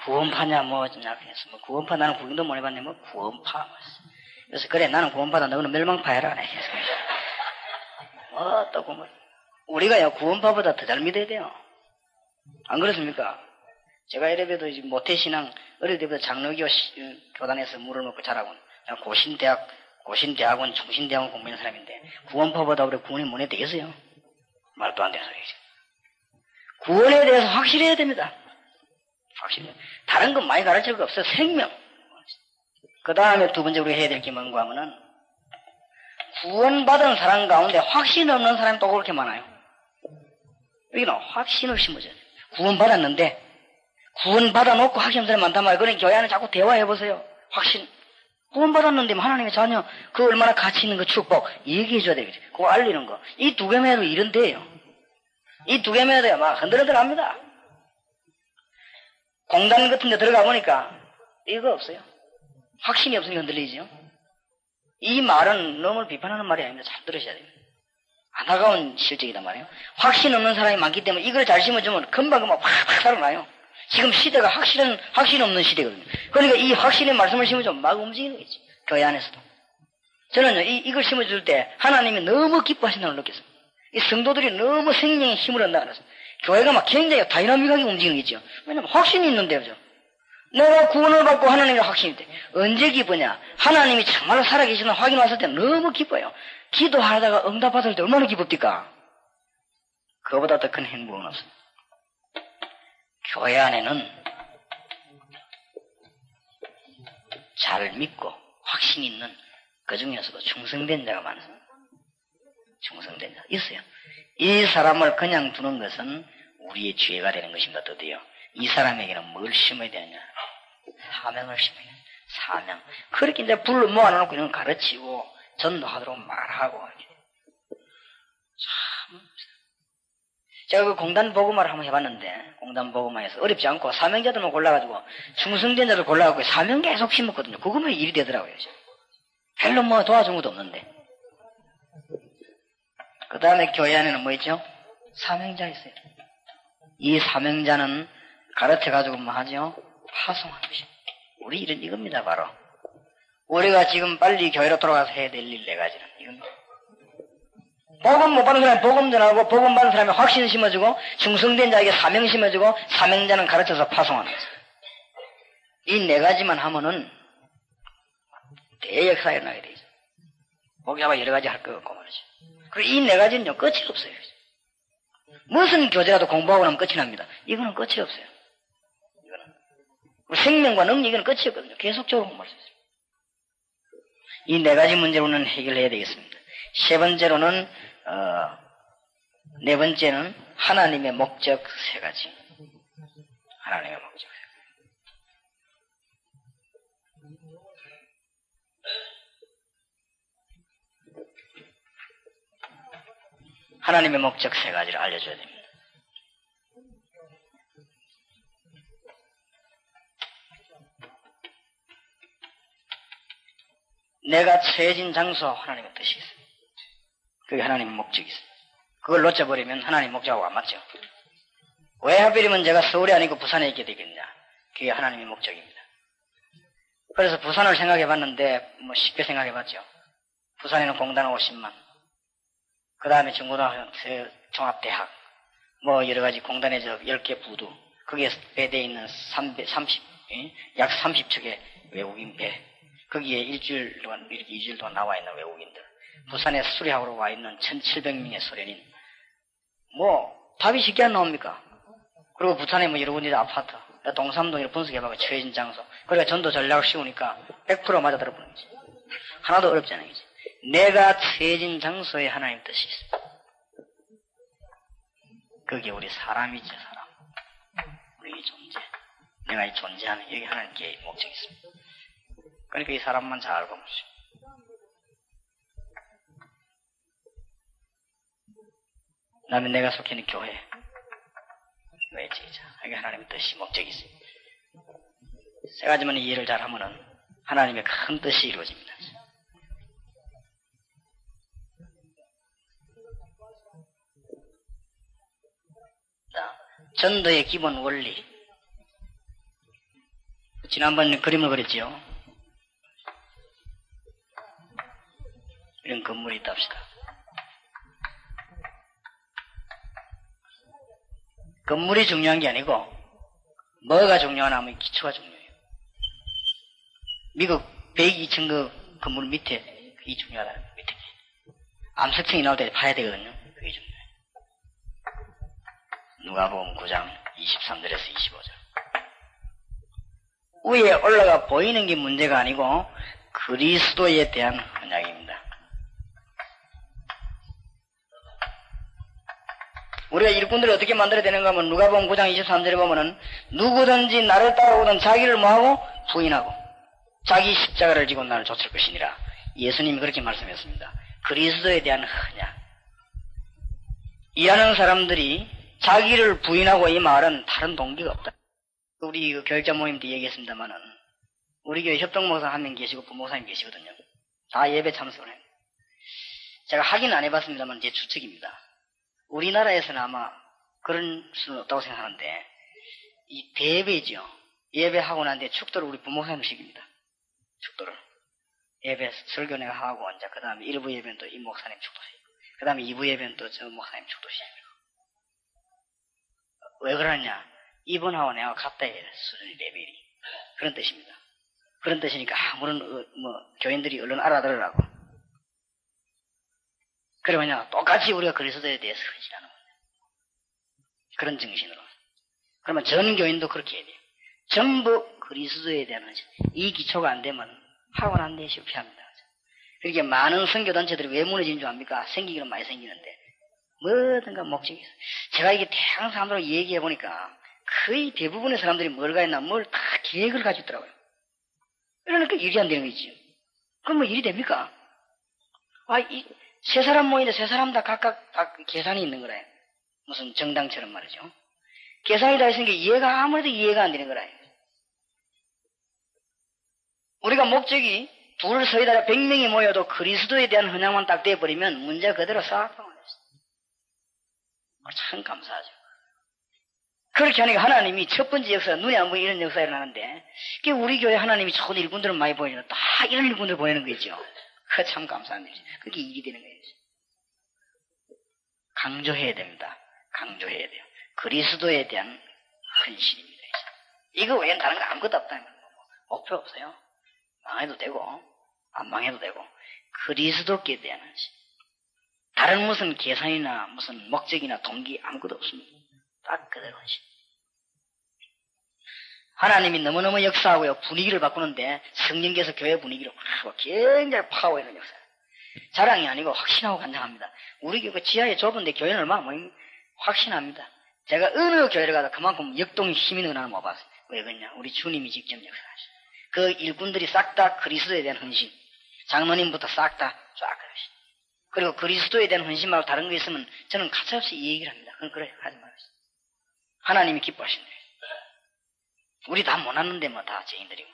구원파냐 뭐 생각해서 뭐 구원파 나는 구경도 못 해봤네 뭐 구원파. 그래서 그래 나는 구원파다 너는 멸망파 해라. 뭐 또 뭐 우리가요 구원파보다 더 잘 믿어야 돼요. 안 그렇습니까? 제가 이래봬도 모태신앙 어릴 때부터 장로교 교단에서 물을 먹고 자라고 고신대학원 총신대학원 공부하는 사람인데 구원파보다 우리 구원이 뭐에 되겠어요? 말도 안 되는 소리죠. 구원에 대해서 확실해야 됩니다. 확실해요. 다른 건 많이 가르칠 거 없어요. 생명. 그 다음에 두 번째 우리가 해야 될 게 뭔가 하면은 구원받은 사람 가운데 확신 없는 사람이 또 그렇게 많아요. 여기는 확신을 심어줘야 돼요. 구원받았는데 구원받아놓고 확신 없는 사람이 많단 말이에요. 그러니 교회 안에 자꾸 대화해보세요. 확신. 구원받았는데 하나님의 자녀 그 얼마나 가치 있는 그 축복 얘기해줘야 되겠죠. 그거 알리는 거. 이 두 개만 해도 일은 돼요. 이 두 개만 해도 막 흔들흔들합니다. 공단 같은 데 들어가 보니까 이거 없어요. 확신이 없으니까 흔들리죠. 이 말은 너무 비판하는 말이 아닙니다. 잘 들으셔야 됩니다. 안타까운 실적이단 말이에요. 확신 없는 사람이 많기 때문에 이걸 잘 심어주면 금방 확 살아나요. 지금 시대가 확신 없는 시대거든요. 그러니까 이 확신의 말씀을 심어주면 막 움직이는 거죠. 교회 안에서도. 저는요, 이걸 심어줄 때 하나님이 너무 기뻐하신다는 걸 느꼈어요. 이 성도들이 너무 생명의 힘을 얻는다 그래서 교회가 막 굉장히 다이나믹하게 움직이는 거죠. 왜냐면 확신이 있는데요, 그죠? 내가 구원을 받고 하나님의 확신이 돼. 언제 기쁘냐? 하나님이 정말로 살아계시는 확인 왔을 때 너무 기뻐요. 기도하다가 응답받을 때 얼마나 기쁩니까? 그거보다 더 큰 행복은 없습니다. 교회 안에는 잘 믿고 확신 있는 그 중에서도 충성된 자가 많습니다. 충성된 자 있어요. 이 사람을 그냥 두는 것은 우리의 죄가 되는 것입니다. 드디어 이 사람에게는 뭘 심어야 되느냐? 사명을 심어야 되느냐? 사명. 그렇게 이제 불러 모아놓고 이런 가르치고 전도하도록 말하고 참. 제가 그 공단 복음화를 한번 해봤는데 공단 복음화에서 어렵지 않고 사명자들만 골라가지고 충성된 자들 골라가지고 사명 계속 심었거든요. 그거만 일이 되더라고요. 별로 뭐 도와준 것도 없는데. 그 다음에 교회 안에는 뭐 있죠? 사명자 있어요. 이 사명자는 가르쳐가지고 뭐 하죠? 파송하는 것입니다. 우리 일은 이겁니다, 바로. 우리가 지금 빨리 교회로 돌아가서 해야 될 일 네 가지는 이겁니다. 복음 못 받는 사람이 복음 전하고, 복음 받는 사람이 확신 심어주고, 충성된 자에게 사명 심어주고, 사명자는 가르쳐서 파송하는 거죠. 이 네 가지만 하면은 대역사가 일어나게 되죠. 목사가 여러 가지 할 거 없고 말이죠. 그리고 이 네 가지는요, 끝이 없어요. 무슨 교재라도 공부하고 나면 끝이 납니다. 이거는 끝이 없어요. 이거는. 생명과 능력, 이거는 끝이 없거든요. 계속적으로 공부할 수 있어요. 이 네 가지 문제로는 해결해야 되겠습니다. 네 번째는 하나님의 목적 세 가지. 하나님의 목적. 하나님의 목적 세 가지를 알려줘야 됩니다. 내가 처해진 장소 하나님의 뜻이 있어요. 그게 하나님의 목적이 있어요. 그걸 놓쳐버리면 하나님의 목적하고 안 맞죠. 왜 하필이면 제가 서울에 아니고 부산에 있게 되겠냐. 그게 하나님의 목적입니다. 그래서 부산을 생각해봤는데 뭐 쉽게 생각해봤죠. 부산에는 공단 50만, 그 다음에 중고등학교, 종합대학, 뭐 여러 가지 공단에 10개 부두, 거기에 배대에 있는 약 30척의 외국인 배, 거기에 일주일 동안, 이렇게 2주일 동안 나와 있는 외국인들, 부산에 수리하러 와 있는 1700명의 소련인, 뭐 답이 쉽게 안 나옵니까? 그리고 부산에 뭐 여러 군데 아파트, 동삼동에 분석해봐가 처해진 장소, 그러니까 전도 전략을 씌우니까 100% 맞아들어버리는 거지. 하나도 어렵지 않은 거지. 내가 처해진 장소에 하나님 뜻이 있어. 그게 우리 사람이죠, 사람. 우리 존재. 내가 이 존재하는 여기 하나님께 목적이 있습니다. 그러니까 이 사람만 잘 보면 그다음에 내가 속해 있는 교회. 외치자. 이게 하나님의 뜻이 목적이 있습니다. 세 가지만 이해를 잘하면은 하나님의 큰 뜻이 이루어집니다. 자, 전도의 기본 원리. 지난번 그림을 그렸지요. 이런 건물이 있다 합시다. 건물이 중요한 게 아니고 뭐가 중요하냐 하면 기초가 중요해요. 미국 102층 그 건물 밑에 그게 중요하다는 거예요. 밑에 암석층이 나올 때 파야 되거든요. 그게 중요해요. 누가복음 9장 23절에서 25절. 위에 올라가 보이는 게 문제가 아니고 그리스도에 대한 언약입니다. 우리가 일꾼들을 어떻게 만들어야 되는가 하면 누가복음 9장 23절에 보면은 누구든지 나를 따라오든 자기를 뭐하고 부인하고 자기 십자가를 지고 나를 좇을 것이니라. 예수님이 그렇게 말씀했습니다. 그리스도에 대한 언약. 일하는 사람들이 자기를 부인하고 이 말은 다른 동기가 없다. 우리 그 교육자 모임 때 얘기했습니다만은 우리 교회 협동목사 한 명 계시고 부목사님 계시거든요. 다 예배 참석을 해요. 제가 확인 안 해봤습니다만 제 추측입니다. 우리나라에서는 아마 그런 수는 없다고 생각하는데 이 대예배죠. 예배하고 난 뒤에 축도를 우리 부목사님 시킵니다. 축도를. 예배 설교 내가 하고 이제 그 다음에 1부 예배는 또 이 목사님 축도시키고 그 다음에 2부 예배는 또 저 목사님 축도시키고. 왜 그러냐? 이분하고 내가 같다 해야 수준이 레벨이. 그런 뜻입니다. 그런 뜻이니까 아무런 교인들이 얼른 알아들으라고. 그러면요 똑같이 우리가 그리스도에 대해서 헌신하는 거예요. 그런 정신으로. 그러면 전 교인도 그렇게 해야 돼요. 전부 그리스도에 대한 헌신. 이 기초가 안 되면 하고 난 뒤에 실패합니다. 그러니까 많은 선교단체들이 왜 무너지는 줄 압니까? 생기기는 많이 생기는데 뭐든가 목적이 있어요. 제가 이게 대학 사람들하고 얘기해 보니까 거의 대부분의 사람들이 뭘 가했나 뭘 다 계획을 가지고 있더라고요. 그러니까 일이 안 되는 거지. 그럼 뭐 일이 됩니까? 세 사람 모이는데 세 사람 다 각각 다 계산이 있는 거라요. 무슨 정당처럼 말이죠. 계산이 다 있으니까 이해가 아무래도 이해가 안 되는 거라요. 우리가 목적이 둘 서이다가 100명이 모여도 그리스도에 대한 헌양만 딱 돼버리면 문제가 그대로 싹 망했어요. 참 감사하죠. 그렇게 하니까 하나님이 첫 번째 역사, 눈에 안 보이는 이런 역사가 일어나는데, 우리 교회 하나님이 좋은 일꾼들을 많이 보내는, 다 이런 일꾼들을 보내는 거죠. 그 참 감사한 일이죠. 그게 일이 되는 거예요. 강조해야 됩니다. 강조해야 돼요. 그리스도에 대한 헌신입니다. 이거 외엔 다른 거 아무것도 없다는 거예요. 목표 없어요. 망해도 되고, 안 망해도 되고, 그리스도께 대한 헌신. 다른 무슨 계산이나 무슨 목적이나 동기 아무것도 없습니다. 딱 그대로 헌신. 하나님이 너무너무 역사하고요. 분위기를 바꾸는데 성령께서 교회 분위기를 확 굉장히 파워 있는 역사. 자랑이 아니고 확신하고 간장합니다. 우리 교회 지하에 좁은데 교회는 얼마나 확신합니다. 제가 어느 교회를 가도 그만큼 역동이 힘이 있는 하나 못 봤어요. 왜 그러냐? 우리 주님이 직접 역사하시죠. 그 일꾼들이 싹 다 그리스도에 대한 헌신. 장로님부터 싹 다 쫙 그러시. 그리고 그리스도에 대한 헌신 말고 다른 거 있으면 저는 가차없이 이 얘기를 합니다. 그건 그래 하지 말아요. 하나님이 기뻐하신대요. 우리 다 못났는데 다 죄인들이고.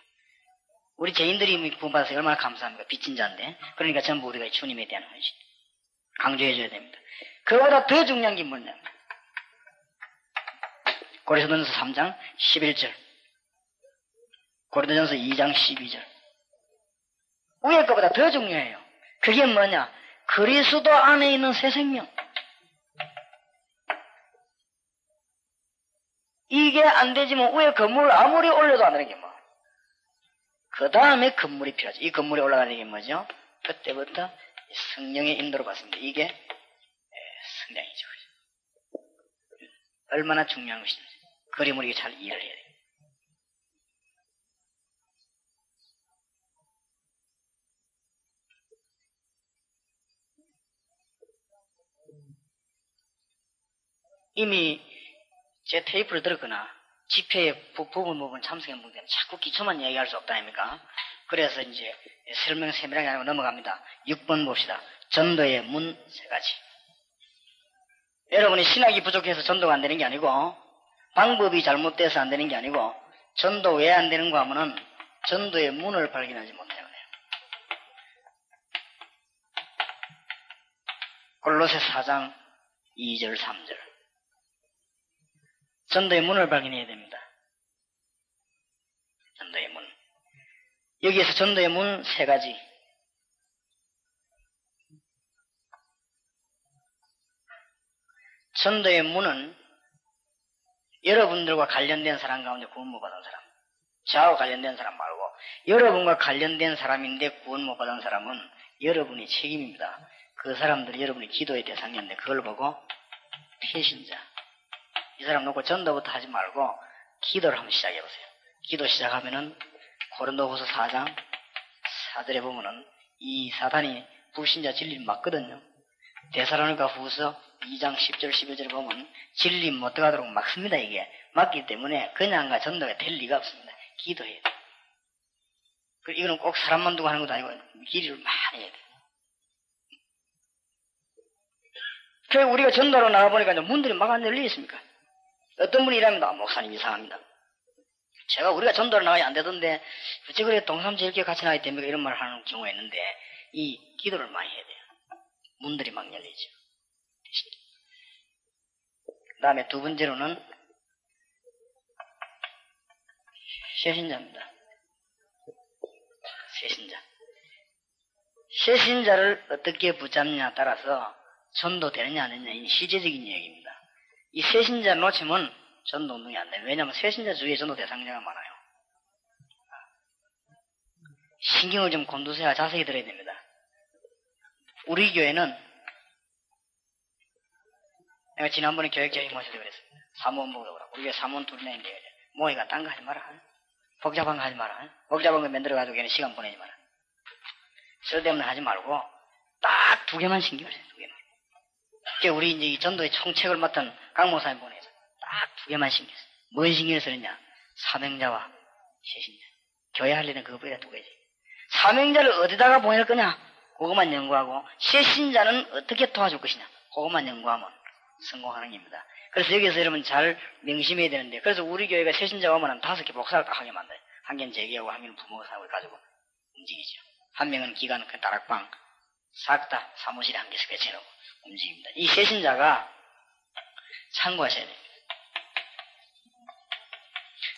우리 죄인들이 구원받아서 얼마나 감사합니까? 빚진 자인데. 그러니까 전부 우리가 주님에 대한 헌신. 강조해줘야 됩니다. 그보다 더 중요한 게 뭐냐? 고린도전서 3장 11절. 고린도전서 2장 12절. 위에 것보다 더 중요해요. 그게 뭐냐? 그리스도 안에 있는 새 생명. 이게 안 되지만 위에 건물을 아무리 올려도 안 되는 게 뭐. 그 다음에 건물이 필요하죠. 이 건물이 올라가는 게 뭐죠? 그때부터 성령의 인도를 받습니다. 이게 성령이죠. 얼마나 중요한 것인지. 그림을 이게 잘 이해를 해야 돼요. 이미 제 테이프를 들었거나 집회에 부분 참석한 분들은 자꾸 기초만 이야기할 수 없다 아닙니까? 그래서 이제 설명 세밀하게 하고 넘어갑니다. 6번 봅시다. 전도의 문 3가지. 여러분이 신학이 부족해서 전도가 안 되는 게 아니고 방법이 잘못돼서 안 되는 게 아니고 전도 왜 안 되는가 하면은 전도의 문을 발견하지 못해요. 골로새 4장 2절 3절 전도의 문을 발견해야 됩니다. 전도의 문. 여기에서 전도의 문 세 가지. 전도의 문은 여러분들과 관련된 사람 가운데 구원 못 받은 사람, 저하고 관련된 사람 말고 여러분과 관련된 사람인데 구원 못 받은 사람은 여러분의 책임입니다. 그 사람들이 여러분의 기도의 대상이었는데 그걸 보고 피신자. 이 사람 놓고 전도부터 하지 말고 기도를 한번 시작해보세요. 기도 시작하면은 고린도후서 4장 4절에 보면은 이 사단이 불신자 진리를 막거든요. 데살로니가 후서 2장 10절 11절에 보면 진리 못 들어가도록 막습니다. 이게 막기 때문에 그냥과 전도가 될 리가 없습니다. 기도해야 돼요. 이거는 꼭 사람만 두고 하는 것도 아니고 기도를 많이 해야 돼요. 그래서 우리가 전도로 나가보니까 문들이 막 안 열려 있습니까? 어떤 분이 이랍니다. 목사님 이상합니다. 제가 우리가 전도로 나가야 안 되던데 어째 그래 동삼 제일교회 같이 나가야 됩니까? 이런 말을 하는 경우가 있는데 이 기도를 많이 해야 돼요. 문들이 막 열리죠. 그 다음에 두 번째로는 새신자입니다. 새신자. 새신자를 어떻게 붙잡느냐에 따라서 전도 되느냐 안 되느냐 이 실제적인 이야기입니다. 이 새신자 놓치면 전도 운동이 안 돼요. 왜냐하면 새신자 주위에 전도 대상자가 많아요. 신경을 좀 곤두세야 자세히 들어야 됩니다. 우리 교회는 내가 지난번에 교육자님 모셔서 그랬습니다. 사무원 보고 그러고 우리 교회 사무원 둘이나 있는데 모이가 딴 거 하지 마라. 복잡한 거 하지 마라. 복잡한 거 만들어가지고 걔는 시간 보내지 마라. 쓸데없는 거 하지 말고 딱 두 개만 신경을 써요. 두 개만. 그러니까 우리 이제 이 전도의 총책을 맡은 강 목사님 보내서 딱 두 개만 신경 써요. 뭔 신경을 쓰느냐? 사명자와 새신자. 교회 할 일은 그거보다 두 개지. 사명자를 어디다가 보낼 거냐? 그것만 연구하고 새신자는 어떻게 도와줄 것이냐? 그것만 연구하면 성공하는 겁니다. 그래서 여기서 여러분 잘 명심해야 되는데 그래서 우리 교회가 새신자가 오면 한 5개 복사를 딱 하게 만들어요. 한 개는 재기하고 한 개는 부모가 사고 가지고 움직이죠. 한 명은 기관 그 다락방 싹 다 사무실에 한 개씩 배치해놓고 움직입니다. 이 새신자가 참고하셔야 됩니다.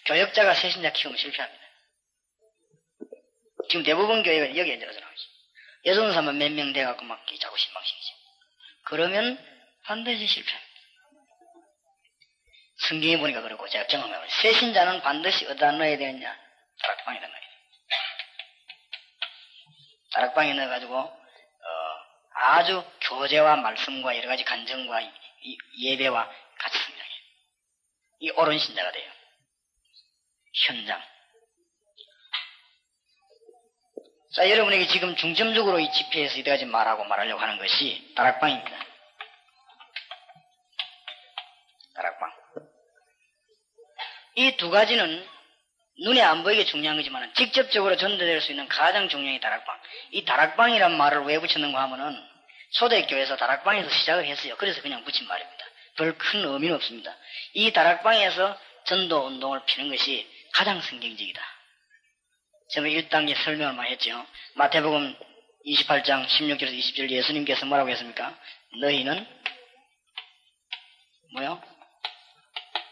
교역자가 새신자 키우면 실패합니다. 지금 대부분 교회가 여기에 들어서 나오죠. 여전사만 몇 명 돼갖고 막 자꾸 신방식이죠. 그러면 반드시 실패합니다. 성경에 보니까 그렇고 제가 경험해보니 새신자는 반드시 어디다 넣어야 되느냐? 다락방에다 넣어야 돼요. 다락방에 넣어가지고 아주 교제와 말씀과 여러 가지 간증과 예배와 같이 성장해요. 이 옳은 신자가 돼요. 현장. 자, 여러분에게 지금 중점적으로 이 집회에서 이때까지 말하려고 하는 것이 다락방입니다. 다락방. 이 두 가지는 눈에 안 보이게 중요한 거지만 직접적으로 전달될 수 있는 가장 중요한 게 다락방. 이 다락방이란 말을 왜 붙였는가 하면은 초대교회에서 다락방에서 시작을 했어요. 그래서 그냥 붙인 말입니다. 별 큰 의미는 없습니다. 이 다락방에서 전도 운동을 피는 것이 가장 성경적이다. 제가 1단계 설명을 많이 했죠. 마태복음 28장 16절에서 20절 예수님께서 뭐라고 했습니까? 너희는 뭐요?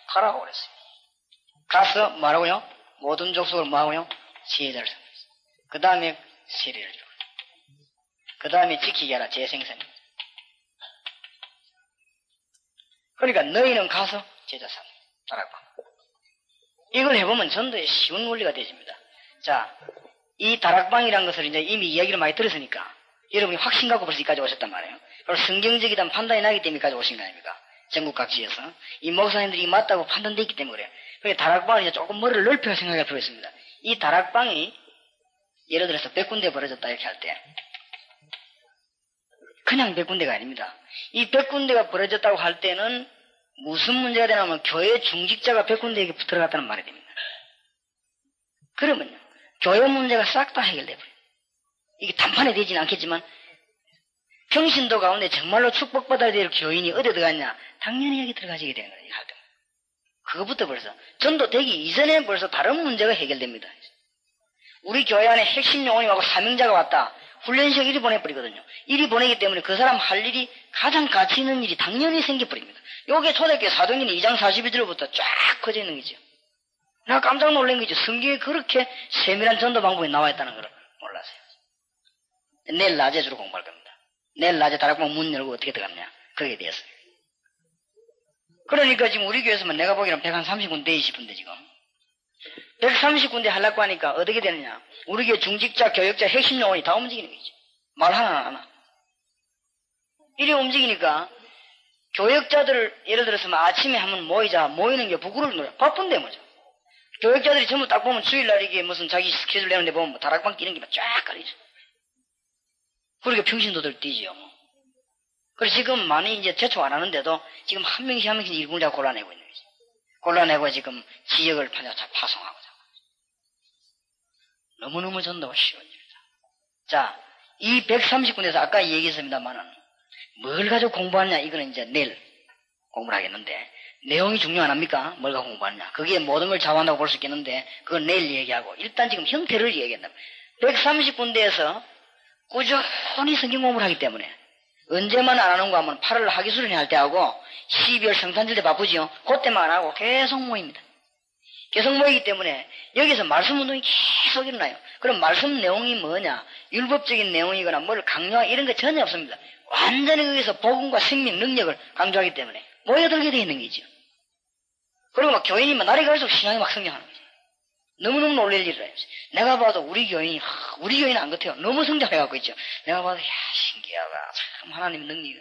가라고 그랬어요. 가서 뭐라고요? 모든 족속을 뭐하고요? 세자를 삼겠어요. 그 다음에 세례를 주고 그 다음에 지키게 하라 재생산입니다. 그러니까 너희는 가서 제자 삼는 따라고. 이걸 해보면 전도에 쉬운 원리가 되집니다. 자, 이 다락방이라는 것을 이제 이미 이야기를 많이 들었으니까 여러분이 확신 갖고 벌써 여기까지 오셨단 말이에요. 그리고 성경적이란 판단이 나기 때문에 여기까지 오신 거 아닙니까? 전국 각지에서. 이 목사님들이 맞다고 판단되어 있기 때문에 그래요. 그러니까 다락방을 이제 조금 머리를 넓혀 생각할 필요가 있습니다. 이 다락방이 예를 들어서 100군데 벌어졌다 이렇게 할 때 그냥 100군데가 아닙니다. 이 100군데가 벌어졌다고 할 때는 무슨 문제가 되냐면 교회 중직자가 100군데에게 들어갔다는 말이 됩니다. 그러면요. 교회 문제가 싹 다 해결돼 버려요. 이게 단판에 되지는 않겠지만 평신도 가운데 정말로 축복받아야 될 교인이 어디 들어갔냐? 당연히 여기 들어가시게 되는 거예요. 할 때. 그것부터 벌써 전도되기 이전에 벌써 다른 문제가 해결됩니다. 우리 교회 안에 핵심 영혼님하고 사명자가 왔다. 훈련시에 이리 보내버리거든요. 이리 보내기 때문에 그 사람 할 일이 가장 가치 있는 일이 당연히 생겨버립니다. 요게 초대교회 사도행전 2장 42절부터 쫙 커져 있는 거죠. 내가 깜짝 놀란 거죠. 성경에 그렇게 세밀한 전도 방법이 나와 있다는 걸 몰랐어요. 내일 낮에 주로 공부할 겁니다. 내일 낮에 다락방 문 열고 어떻게 들어갔냐. 그렇게 되었어요. 그러니까 지금 우리 교회에서만 내가 보기에는 130군데 싶은데 지금 130군데 하려고 하니까 어떻게 되느냐. 우리 교회 중직자, 교역자, 핵심 영혼이 다 움직이는 거죠. 말 하나 안 하나. 이리 움직이니까 교역자들을 예를 들어서 아침에 한번 모이자. 모이는 게 부끄러울 노래. 바쁜데 뭐죠. 교역자들이 전부 딱 보면 주일날 이게 무슨 자기 스케줄 내는데 보면 뭐 다락방 끼는 게 쫙 깔리죠. 그러니까 평신도들 뛰지요. 그래서 지금 많이 이제 제초 안 하는데도 지금 한 명씩 한 명씩 일꾼을 다 골라내고 있는 거죠. 골라내고 지금 지역을 파송하고. 너무너무 전도가 쉬운 일이다. 자, 이 130군데서 아까 얘기했습니다만은 뭘 가지고 공부하느냐 이거는 이제 내일 공부를 하겠는데 내용이 중요 안 합니까? 뭘 가지고 공부하느냐. 그게 모든 걸 좌우한다고 볼 수 있겠는데 그건 내일 얘기하고 일단 지금 형태를 얘기한다. 130군데에서 꾸준히 성경 공부를 하기 때문에 언제만 안 하는 거 하면 8월 하기수련회 할 때하고 12월 성탄절 때 바쁘지요. 그때만 안 하고 계속 모입니다. 계속 모이기 때문에 여기서 말씀 운동이 계속 일어나요. 그럼 말씀 내용이 뭐냐? 율법적인 내용이거나 뭘 강요하거나 이런 거 전혀 없습니다. 완전히 거기서 복음과 생명, 능력을 강조하기 때문에 모여들게 되어 있는 거죠. 그리고 막 교인이 막 날이 갈수록 신앙이 막 성장하는 거죠. 너무너무 놀랄 일이라요. 내가 봐도 우리 교인이 안 같아요. 너무 성장해갖고 있죠. 내가 봐도 신기하다. 참 하나님의 능력이.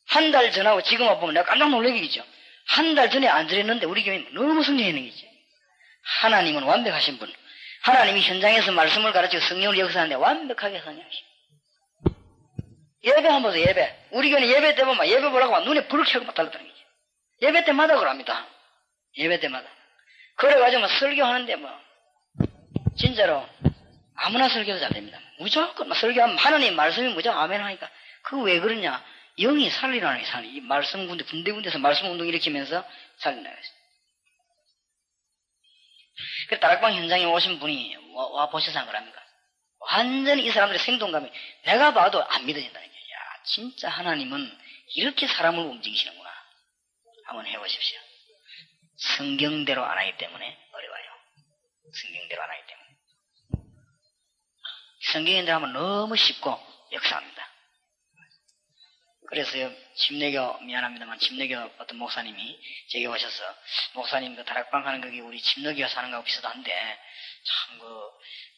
한 달 전하고 지금 와보면 내가 깜짝 놀라겠죠. 한 달 전에 안 저랬는데 우리 교인이 너무 성장하는 거죠. 하나님은 완벽하신 분. 하나님이 현장에서 말씀을 가르치고 성령을 역사하는데 완벽하게 성장하시고. 예배 한번 보세요. 예배. 우리 교회는 예배 때 보면 예배 보라고 막 눈에 불을 켜고 막 달랐다는 거죠. 예배 때마다 그럽니다. 예배 때마다. 그래가지고 막 설교하는데 뭐 진짜로 아무나 설교도 잘 됩니다. 무조건 막 설교하면 하나님 말씀이 무조건 아멘 하니까 그거 왜 그러냐. 영이 살리라는 게 살리. 이 말씀 군데군데서 말씀 운동 일으키면서 살린다는 거죠. 그 다락방 현장에 오신 분이 와 보셔서 한 거랍니까? 완전히 이 사람들의 생동감이 내가 봐도 안 믿어진다는 거예요. 야, 진짜 하나님은 이렇게 사람을 움직이시는구나. 한번 해보십시오. 성경대로 안 하기 때문에 어려워요. 성경대로 안 하기 때문에. 성경대로 하면 너무 쉽고 역사합니다. 그래서요, 집내교, 미안합니다만, 집내교 어떤 목사님이 제게 오셔서, 목사님, 그 다락방 하는 거기 우리 집내교가 사는 거하고 비슷한데, 참,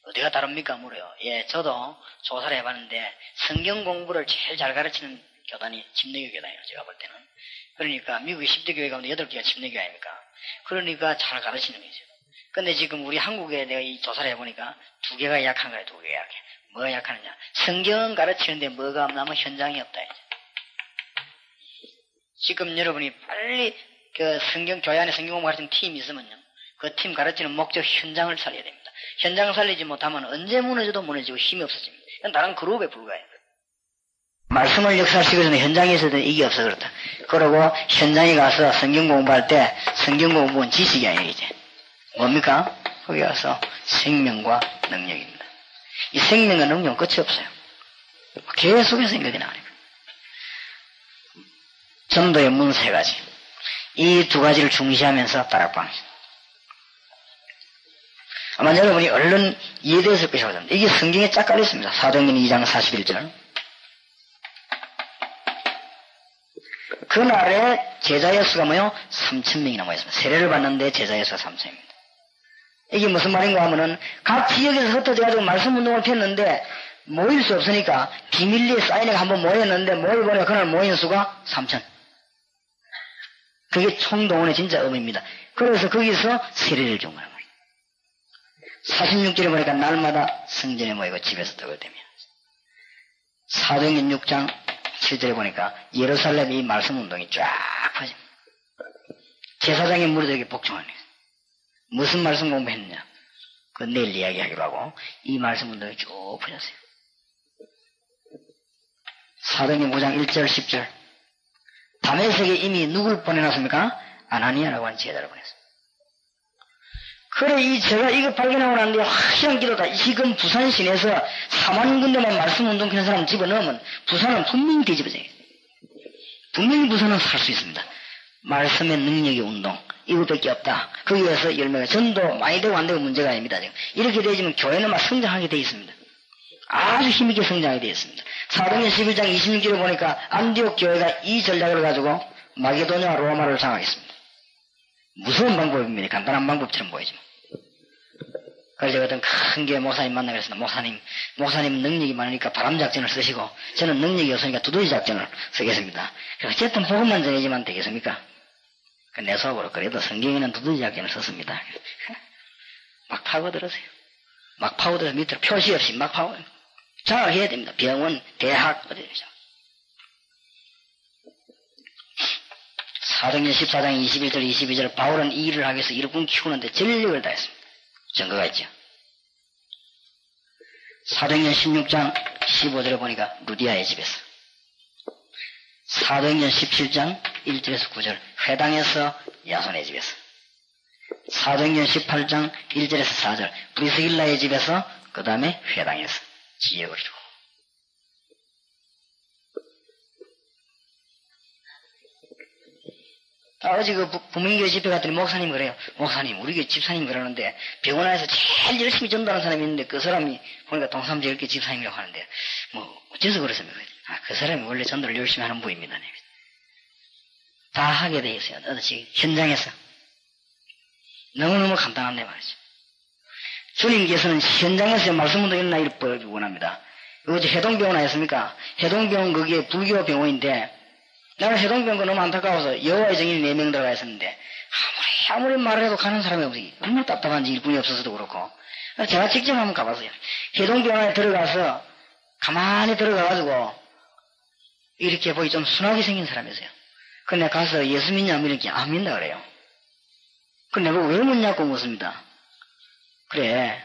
어디가 다릅니까? 물어요. 예, 저도 조사를 해봤는데, 성경 공부를 제일 잘 가르치는 교단이 집내교 교단이에요, 제가 볼 때는. 그러니까, 미국의 10대 교회 가운데 8개가 집내교 아닙니까? 그러니까 잘 가르치는 거죠. 근데 지금 우리 한국에 내가 이 조사를 해보니까, 2개가 약한 거예요, 2개가 약해. 뭐가 약하느냐? 성경은 가르치는데 뭐가 없나면 현장이 없다, 이제. 지금 여러분이 빨리 그 성경, 교회 안에 성경 공부 가르치는 팀이 있으면요. 그 팀 가르치는 목적 현장을 살려야 됩니다. 현장을 살리지 못하면 언제 무너져도 무너지고 힘이 없어집니다. 이건 다른 그룹에 불과해요. 말씀을 역사시켜주는 현장에서도 이게 없어 그렇다. 그러고 현장에 가서 성경 공부할 때 성경 공부는 지식이 아니에요, 이제. 뭡니까? 거기 가서 생명과 능력입니다. 이 생명과 능력은 끝이 없어요. 계속해서 인격이 나와요. 전도의 문 3가지. 이 2가지를 중시하면서 다락방. 아마 여러분이 얼른 이해되었을 것이라고 합니다. 이게 성경에 쫙 깔려있습니다. 사도행전 2장 41절. 그날에 제자의 수가 뭐요? 3,000명이나 모였습니다. 세례를 받는데 제자의 수가 3,000명입니다. 이게 무슨 말인가 하면은 각 지역에서 흩어져가지고 말씀 운동을 폈는데 모일 수 없으니까 비밀리에 사인회가 한번 모였는데 모여보니까 그날 모인 수가 3,000. 그게 총동원의 진짜 의미입니다. 그래서 거기서 세례를 준 거란 말이에요. 46절에 보니까 날마다 성전에 모이고 집에서 떡을 대며. 사도행전 6장 7절에 보니까 예루살렘이 말씀 운동이 쫙 퍼집니다. 제사장의 무리들에게 복종하는 거예요. 무슨 말씀 공부했느냐? 그 내일 이야기하기로 하고 이 말씀 운동이 쭉 퍼졌어요. 사도행전 5장 1절 10절. 다메섹에 이미 누굴 보내놨습니까? 아나니아라고 하는 제자를 보냈습니다. 그래, 제가 이거 발견하고 난 뒤에 확실한 기도다. 지금 부산 시내에서 4만 군데만 말씀 운동 켜는 사람 집어넣으면 부산은 분명히 뒤집어져요. 분명히 부산은 살 수 있습니다. 말씀의 능력의 운동. 이것밖에 없다. 거기 에서 열매가 전도 많이 되고 안 되고 문제가 아닙니다. 지금. 이렇게 되지만 교회는 막 성장하게 되어 있습니다. 아주 힘있게 성장하게 되어 있습니다. 사도행전 11장 26절에 보니까 안디옥 교회가 이 전략을 가지고 마게도냐 로마를 장악했습니다. 무서운 방법입니다. 간단한 방법처럼 보이지만. 그래서 제가 어떤 큰 교회 목사님 만나고 그랬습니다. 목사님 능력이 많으니까 바람작전을 쓰시고 저는 능력이 없으니까 두더지 작전을 쓰겠습니다. 어쨌든 복음만 전해지면 되겠습니까? 내 속으로 그래도 성경에는 두더지 작전을 썼습니다. 막 파고들으세요. 막 파고들어서 밑으로 표시 없이 막 파고들어요. 장악해야 됩니다. 병원, 대학, 어디죠? 사도행전 14장 21절 22절 바울은 이 일을 하기 위해서 일꾼 키우는데 전력을 다했습니다. 증거가 있죠. 사도행전 16장 15절에 보니까 루디아의 집에서, 사도행전 17장 1절에서 9절 회당에서 야손의 집에서, 사도행전 18장 1절에서 4절 브리스길라의 집에서, 그 다음에 회당에서 지역을 주고. 어제 그 부민교회 집회 갔더니 목사님 그래요. 목사님, 우리 교회 집사님 그러는데 병원 안에서 제일 열심히 전도하는 사람이 있는데 그 사람이 보니까 동삼제일교 집사님이라고 하는데 뭐 어째서 그랬습니까? 그 사람이 원래 전도를 열심히 하는 분입니다. 다 하게 돼 있어요. 어디 현장에서. 너무너무 간단한데 말이죠. 주님께서는 현장에서 말씀운동 일어나기를 법이 원합니다. 어제 해동병원 아니었습니까? 해동병원 거기에 불교 병원인데 나는 해동병원 너무 안타까워서 여호와의 증인이 4명 들어가 있었는데 아무리 말을 해도 가는 사람이 없이 너무 답답한지 일꾼이 없어서도 그렇고 제가 직접 한번 가봤어요. 해동병원에 들어가서 가만히 들어가가지고 이렇게 보기 좀 순하게 생긴 사람이었어요. 근데 내가 가서 예수 믿냐 이렇게 안 믿는다 그래요. 근데 내가 왜 묻냐고 묻습니다. 그래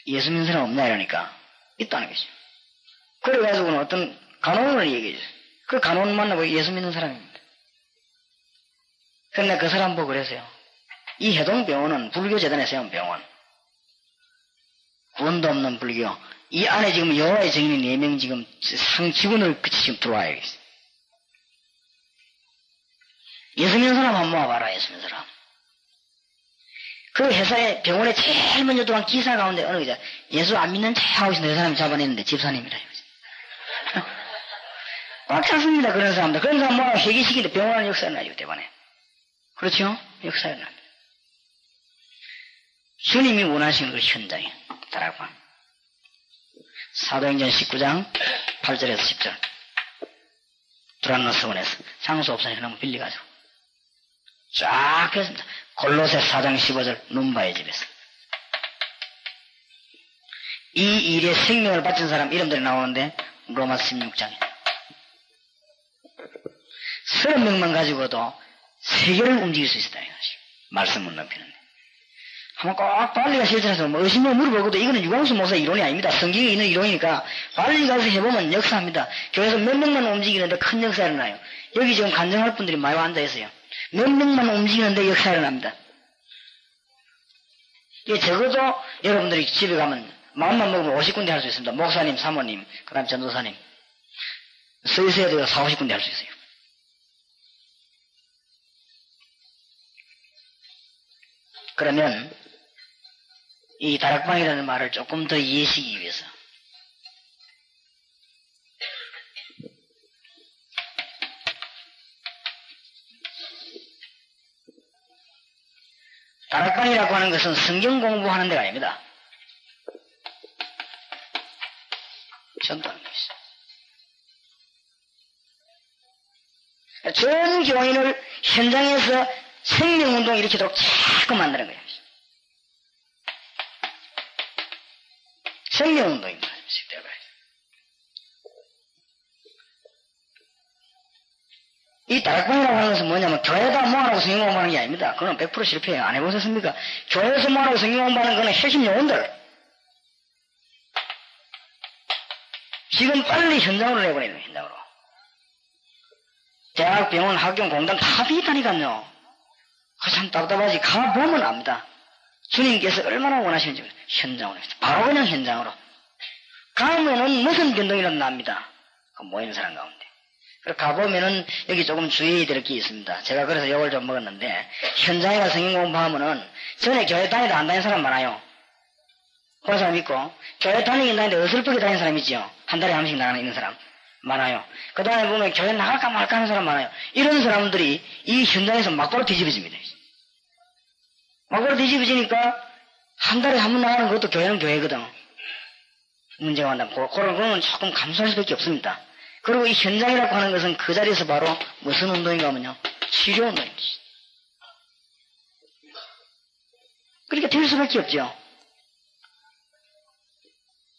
예수 믿는 사람 없냐 이러니까 있다는 거죠. 그래가지고는 어떤 간호원을 얘기해줘요. 그 간호원 만나고 예수 믿는 사람입니다. 근데 그 사람 보고 그랬어요. 이 해동병원은 불교재단에 세운 병원. 구원도 없는 불교. 이 안에 지금 여호와의 증인이 4명 지금 상직원을 지금 들어와야 겠어요. 예수 믿는 사람 한번 모아봐라, 예수 믿는 사람. 그 회사에 병원에 제일 먼저 들어간 기사 가운데 어느 거죠. 예수 안 믿는 척 하고 있는 그 사람이 잡아냈는데 집사님이라. 꽉 찼습니다. 그런 사람들. 그런 사람 모아서 회개시키는데 병원은 역사를 나요, 대번에. 그렇죠? 역사를 납니다. 주님이 원하시는 걸 현장에 따라가. 사도행전 19장 8절에서 10절. 두란노 서원에서 장소 없으니까 너무 빌려가지고. 쫙 했습니다. 골로새 4장 15절 눈바의 집에서. 이 일에 생명을 바친 사람 이름들이 나오는데 로마 16장에. 30명만 가지고도 세계를 움직일 수 있었다. 말씀을 넘기는데. 한번 꼭 빨리 가서 실천해서 뭐 의심을 물어보고도 이거는 유광수 목사 이론이 아닙니다. 성경에 있는 이론이니까 빨리 가서 해보면 역사합니다. 교회에서 몇 명만 움직이는데 큰 역사가 일어나요. 여기 지금 간증할 분들이 많이 앉아있어요. 몇 명만 움직이는데 역사가 일어납니다. 예, 적어도 여러분들이 집에 가면 마음만 먹으면 50군데 할 수 있습니다. 목사님, 사모님, 그 다음 전도사님. 서 있어야 돼요. 40, 50군데 할 수 있어요. 그러면 이 다락방이라는 말을 조금 더 이해시키기 위해서 다락방이라고 하는 것은 성경 공부하는 데가 아닙니다. 전도하는 것이죠. 전 교인을 현장에서 생명운동 일으키도록 자꾸 만드는 거예요. 생명운동입니다. 이 다락방이라고 하는 것은 뭐냐면 교회에다 모아놓고 성경 공부하는 게 아닙니다. 그건 100% 실패해요. 안 해보셨습니까? 교회에서 모아놓고 성경 공부하는 거는 핵심 요원들. 지금 빨리 현장으로 내보내는 현장으로. 대학, 병원, 학교, 공단 다 비있다니까요. 참 답답하지. 가보면 압니다. 주님께서 얼마나 원하시는지 현장으로 바로 그냥 현장으로 가면은 무슨 변동이라도 납니다. 그 모이는 사람 가운데. 그리고 가보면은 여기 조금 주의해야 될 게 있습니다. 제가 그래서 욕을 좀 먹었는데 현장에 가서 성경 공부하면은 전에 교회 다니다 안 다니는 사람 많아요. 그런 사람 있고 교회 다니긴 다니는데 어설프게 다니는 사람 있죠. 한 달에 한 번씩 나가는 있는 사람 많아요. 그 다음에 보면 교회 나갈까 말까 하는 사람 많아요. 이런 사람들이 이 현장에서 막바로 뒤집어집니다. 막바로 뒤집어지니까 한 달에 한 번 나가는 것도 교회는 교회거든. 문제가 많다면 그런 거는 조금 감수할 수밖에 없습니다. 그리고 이 현장이라고 하는 것은 그 자리에서 바로 무슨 운동인가 하면요. 치료 운동입니다. 그러니까 될 수밖에 없죠.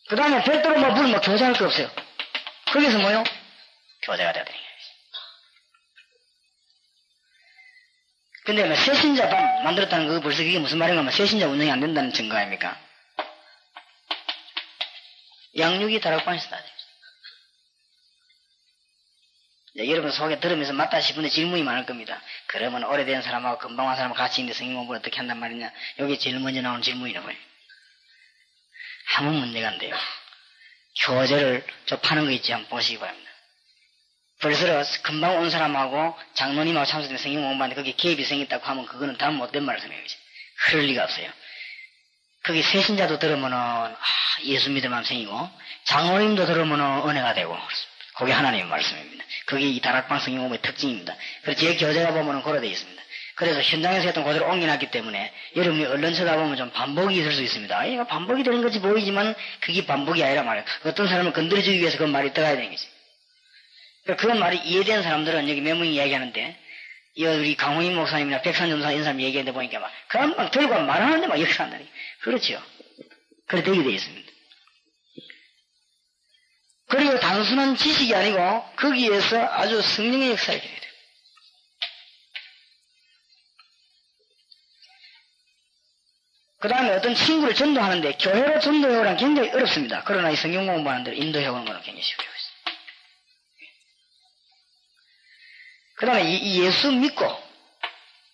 그 다음에 별도로 물 교제할 거 없어요. 거기서 뭐요? 교제가 돼야 되는 거예요. 근데 새신자 반 만들었다는 거 벌써 그게 무슨 말인가 하면 새신자 운영이 안 된다는 증거 아닙니까? 양육이 다락방에서 다 돼요. 여러분 속에 들으면서 맞다 싶은데 질문이 많을 겁니다. 그러면 오래된 사람하고 금방 온 사람하고 같이 있는데 성경 공부를 어떻게 한단 말이냐? 여기 제일 먼저 나오는 질문이라고요. 아무 문제가 안 돼요. 교재를 저 파는 거 있지 한번 보시기 바랍니다. 벌써 금방 온 사람하고 장로님하고 참석된 성경 공부하는데 거기에 개입이 생겼다고 하면 그거는 다 못된 말씀이에요. 그럴 리가 없어요. 거기 새신자도 들으면은 예수 믿으면 생이고 장로님도 들으면은 은혜가 되고 그게 하나님의 말씀입니다. 그게 이 다락방 성경 공부의 특징입니다. 그래서 제 교재가 보면은 그로 되어 있습니다. 그래서 현장에서 했던 그대로 옮겨놨기 때문에 여러분이 얼른 쳐다보면 좀 반복이 있을 수 있습니다. 이거 반복이 되는 것이 보이지만 그게 반복이 아니라 말이에요. 어떤 사람을 건드려주기 위해서 그 말이 들어가야 되는 거지. 그 말이 이해되는 사람들은 여기 몇 명이 이야기하는데 우리 강호인 목사님이나 백산전사 이런 사람이 얘기하는데 보니까 막 결과 말하는데 막 역사 한다니. 그렇죠. 그래 되게 되어 있습니다. 그리고 단순한 지식이 아니고 거기에서 아주 성령의 역사를 해야 돼요. 그 다음에 어떤 친구를 전도하는데 교회로 전도해오란 굉장히 어렵습니다. 그러나 이 성경 공부하는 데를 인도해오는 것은 굉장히 쉽게 있어요. 그 다음에 이 예수 믿고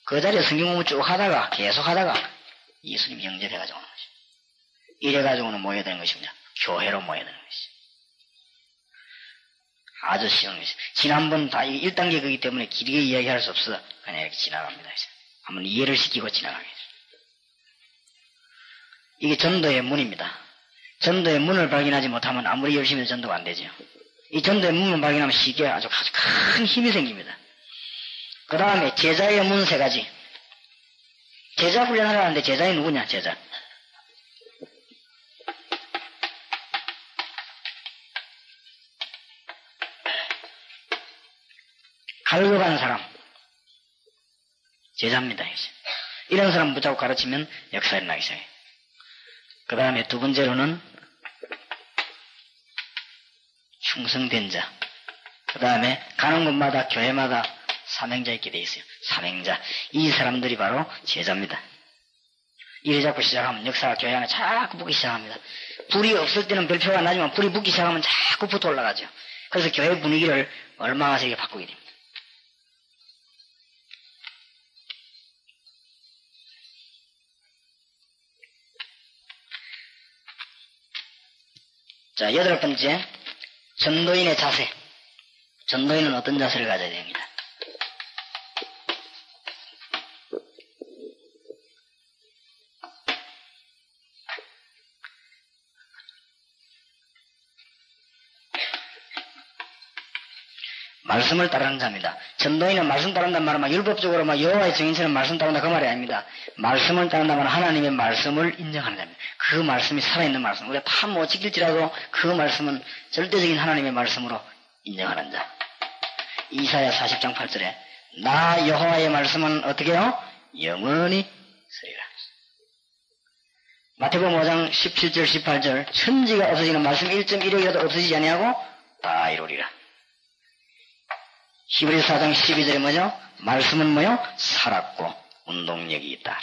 그 자리에 성경 공부 쭉 하다가 계속 하다가 예수님 영접해가지고 오는 것이죠. 이래가지고는 모여야 되는 것입니다. 교회로 모여야 되는 것이죠. 아주 쉬운 것이죠. 지난번 다 1단계 거기 때문에 길게 이야기할 수 없어 그냥 이렇게 지나갑니다. 한번 이해를 시키고 지나가겠습니다. 이게 전도의 문입니다. 전도의 문을 발견하지 못하면 아무리 열심히 해도 전도가 안 되죠. 이 전도의 문을 발견하면 쉽게 아주 큰 힘이 생깁니다. 그 다음에 제자의 문 3가지. 제자 훈련하라는데 제자이 누구냐? 제자. 갈급한 사람. 제자입니다. 이런 사람 붙잡고 가르치면 역사가 일어나기 시작해요. 그 다음에 두 번째로는 충성된 자. 그 다음에 가는 곳마다 교회마다 사명자 있게 돼 있어요. 사명자. 이 사람들이 바로 제자입니다. 이래 잡고 시작하면 역사가 교회 안에 자꾸 붙기 시작합니다. 불이 없을 때는 별표가 나지만 불이 붙기 시작하면 자꾸 붙어 올라가죠. 그래서 교회 분위기를 얼마나 세게 바꾸게 됩니다. 자, 8번째, 전도인의 자세. 전도인은 어떤 자세를 가져야 됩니다. 말씀을 따르는 자입니다. 전도인은 말씀 따른단 말은 율법적으로 여호와의 증인처럼 말씀 따른다 그 말이 아닙니다. 말씀을 따른다 말은 하나님의 말씀을 인정하는 자입니다. 그 말씀이 살아있는 말씀. 우리가 다 못 지킬지라도 그 말씀은 절대적인 하나님의 말씀으로 인정하는 자. 이사야 40장 8절에 나 여호와의 말씀은 어떻게 해요? 영원히 서리라. 마태복음 5장 17절 18절 천지가 없어지는 말씀 1.1억이라도 없어지지 아니하고 다 이루리라. 히브리서 4장 12절에 뭐죠? 말씀은 뭐요? 살았고 운동력이 있다.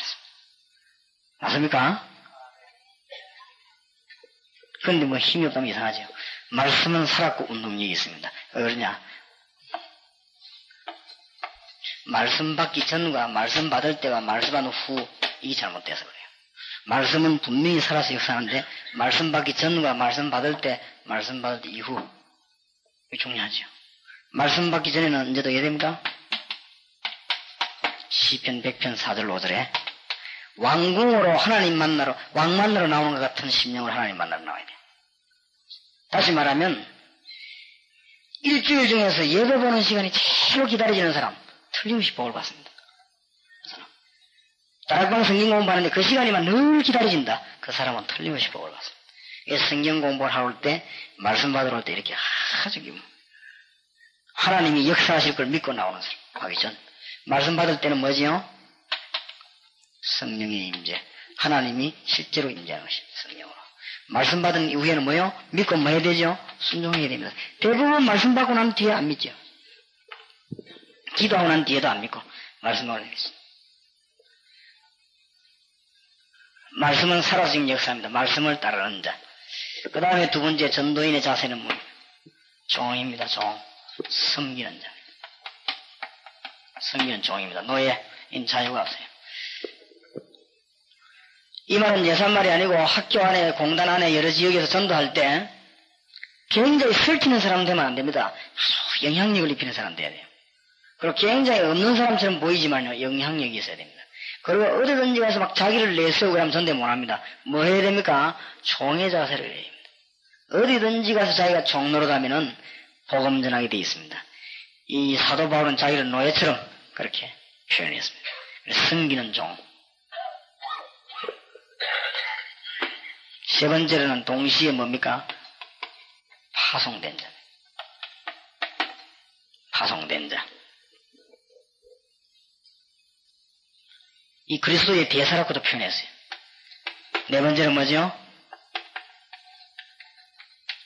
맞습니까? 그런데 힘이 없다면 이상하죠. 말씀은 살았고 운동력이 있습니다. 왜 그러냐? 말씀 받기 전과 말씀 받을 때와 말씀 받은 후 이게 잘못돼서 그래요. 말씀은 분명히 살아서 역사하는데 말씀 받기 전과 말씀 받을 때, 말씀 받을 때 이후 이게 중요하죠. 말씀 받기 전에는 언제도 해야 됩니까? 시편 100편 4절 5절에 왕궁으로 하나님 만나러, 왕 만나러 나오는 것 같은 심령으로 하나님 만나러 나와야 돼요. 다시 말하면 일주일 중에서 예배 보는 시간이 제일 기다려지는 사람 틀림없이 복을 받습니다. 그 사람 다락방 성경 공부하는데 그 시간이만 늘 기다려진다. 그 사람은 틀림없이 복을 받습니다. 성경 공부를 하러 올 때, 말씀 받으러 올 때 이렇게 아주 하나님이 역사하실 걸 믿고 나오는 사람 하기 전, 말씀 받을 때는 뭐지요? 성령의 임재, 하나님이 실제로 임재하는 것이 성령으로. 말씀 받은 이후에는 뭐요? 믿고 뭐 해야 되죠? 순종해야 됩니다. 대부분 말씀 받고 난 뒤에 안 믿죠. 기도하고 난 뒤에도 안 믿고 말씀을 하겠습니다. 말씀은 살아서 지금 역사합니다. 말씀을 따르는 자. 그 다음에 두 번째 전도인의 자세는 뭐? 종입니다. 종. 섬기는 자. 섬기는 종입니다. 노예인 자유가 없어요. 이 말은 예산말이 아니고 학교 안에, 공단 안에 여러 지역에서 전도할 때 굉장히 설치는 사람 되면 안 됩니다. 아주 영향력을 입히는 사람 돼야 돼요. 그리고 굉장히 없는 사람처럼 보이지만요, 영향력이 있어야 됩니다. 그리고 어디든지 가서 막 자기를 내세우고 하면 전대 못 합니다. 뭐 해야 됩니까? 종의 자세를 해야 됩니다. 어디든지 가서 자기가 종로로 가면은 복음 전하게 되어 있습니다. 이 사도 바울은 자기를 노예처럼 그렇게 표현했습니다. 섬기는 종. 세 번째로는 동시에 뭡니까? 파송된 자. 파송된 자. 이 그리스도의 대사라고도 표현했어요. 네 번째는 뭐죠?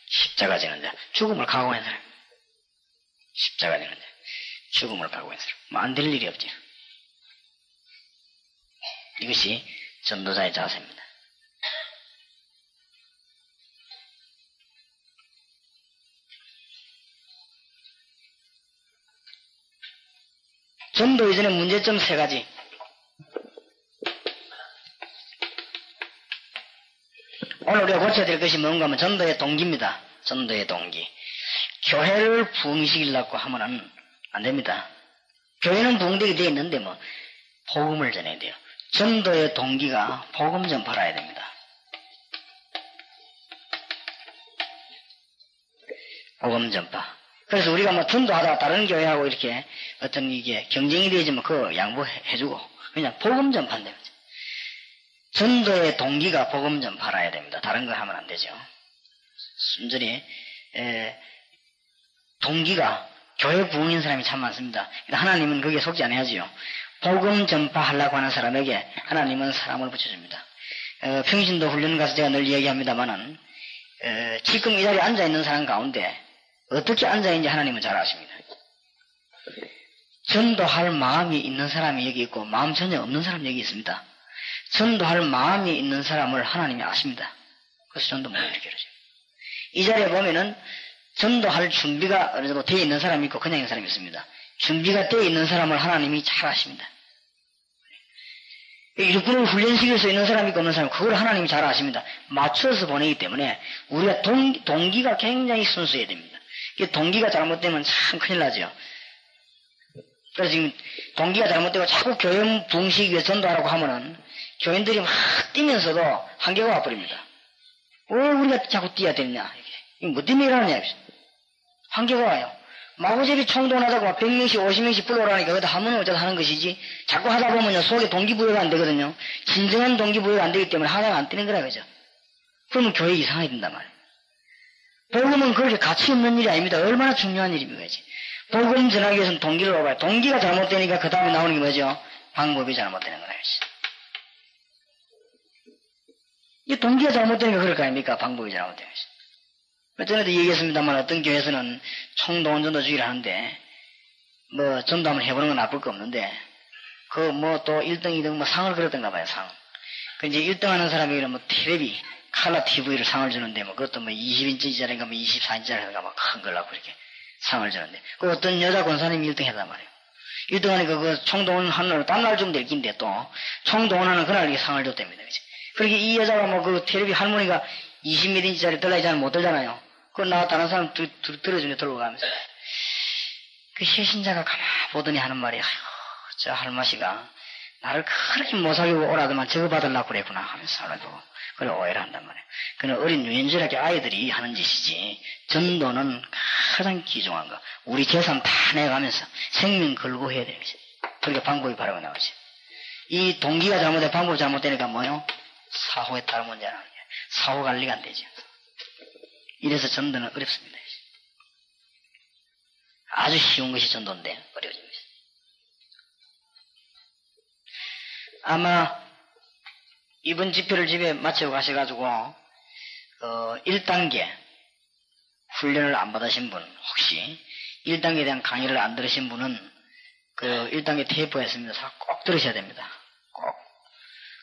십자가 지는 자. 죽음을 각오한 사람. 십자가 지는 자. 죽음을 각오한 사람. 뭐 안 될 일이 없죠. 이것이 전도자의 자세입니다. 전도 이전의 문제점 세 가지. 오늘 우리가 고쳐야 될 것이 뭔가 하면 전도의 동기입니다. 전도의 동기. 교회를 부흥시키려고 하면은 안 됩니다. 교회는 부흥되게 되어 있는데 뭐 복음을 전해야 돼요. 전도의 동기가 복음 전파라야 됩니다. 복음 전파. 그래서 우리가 뭐 전도하다가 다른 교회하고 이렇게 어떤 이게 경쟁이 되지만 그거 양보해주고 그냥 복음 전파인데 전도의 동기가 복음 전파라야 됩니다. 다른 거 하면 안 되죠. 순전히 동기가 교회 부흥인 사람이 참 많습니다. 하나님은 거기에 속지 않아야지요. 복음 전파하려고 하는 사람에게 하나님은 사람을 붙여줍니다. 평신도 훈련 가서 제가 늘 얘기합니다만은 지금 이 자리에 앉아있는 사람 가운데 어떻게 앉아있는지 하나님은 잘 아십니다. 전도할 마음이 있는 사람이 여기 있고 마음 전혀 없는 사람이 여기 있습니다. 전도할 마음이 있는 사람을 하나님이 아십니다. 그래서 전도 못 이렇게 그러죠. 이 자리에 보면은 전도할 준비가 어느 정도 되어 있는 사람이 있고 그냥 있는 사람이 있습니다. 준비가 되어 있는 사람을 하나님이 잘 아십니다. 일꾼을 훈련시킬 수 있는 사람이 있고 없는 사람이 그걸 하나님이 잘 아십니다. 맞춰서 보내기 때문에 우리가 동기가 굉장히 순수해야 됩니다. 동기가 잘못되면 참 큰일 나죠. 그래서 지금 동기가 잘못되고 자꾸 교회 부흥시키기 위해 전도하라고 하면은 교인들이 막 뛰면서도 한계가 와버립니다. 왜 우리가 자꾸 뛰어야 되느냐. 이게 뭐 때문에 일어나냐. 한계가 와요. 마구잡이 총동하자고 막 100명씩 50명씩 불러오라니까 그것도 하면 어쩌다 하는 것이지 자꾸 하다 보면요 속에 동기부여가 안 되거든요. 진정한 동기부여가 안 되기 때문에 하나가 안 뛰는 거라 그죠. 그러면 교회 이상하게 된단 말이에요. 복음은 그렇게 가치 없는 일이 아닙니다. 얼마나 중요한 일입니까? 복음 전하기 위해서는 동기를 얻어야 동기가 잘못되니까 그 다음에 나오는 게 뭐죠? 방법이 잘못되는 거라. 이 동기가 잘못되니까 그럴 거 아닙니까? 방법이 잘못되는 것이. 전에도 얘기했습니다만 어떤 교회에서는 총동원 전도주의를 하는데 뭐 전도 한번 해보는 건 나쁠 거 없는데 그 뭐 또 1등, 2등 뭐 상을 그렸던가 봐요. 상. 그 이제 1등 하는 사람이 뭐 텔레비 칼라 TV를 상을 주는데 뭐 그것도 뭐 20인치짜리인가 뭐 24인치짜리인가 뭐 큰 걸라고 이렇게 상을 주는데 그 어떤 여자 권사님이 1등 했단 말이에요. 1등하니까 그 총동원하는 날 다음날 주면 될 긴데 또 총동원하는 그날 이게 상을 줬답니다. 그렇게 이 여자가 뭐 그 텔레비 할머니가 20mm짜리 들라이잖아요. 못 들잖아요. 그걸 나와 다른 사람 들어주니 들고 가면서 그 해신자가 가만 보더니 하는 말이 아이고 저 할머니가 나를 그렇게 못 살리고 오라더만 저거 받으려고 그랬구나 하면서 살려주고 그래 오해를 한단 말이에요. 그는 어린 유연절하게 아이들이 하는 짓이지 전도는 가장 귀중한 거 우리 재산 다 내가면서 생명 걸고 해야 되는 거지. 그렇게 방법이 바로 나오지. 이 동기가 잘못돼 방법이 잘못되니까 뭐요? 사고에 따른 문제라는 게 사고 관리가 안 되죠. 이래서 전도는 어렵습니다. 아주 쉬운 것이 전도인데 어려워집니다. 아마 이번 집회를 집에 마치고 가셔가지고 1단계 훈련을 안 받으신 분 혹시 1단계에 대한 강의를 안 들으신 분은 그 1단계 테이프가 있습니다. 꼭 들으셔야 됩니다.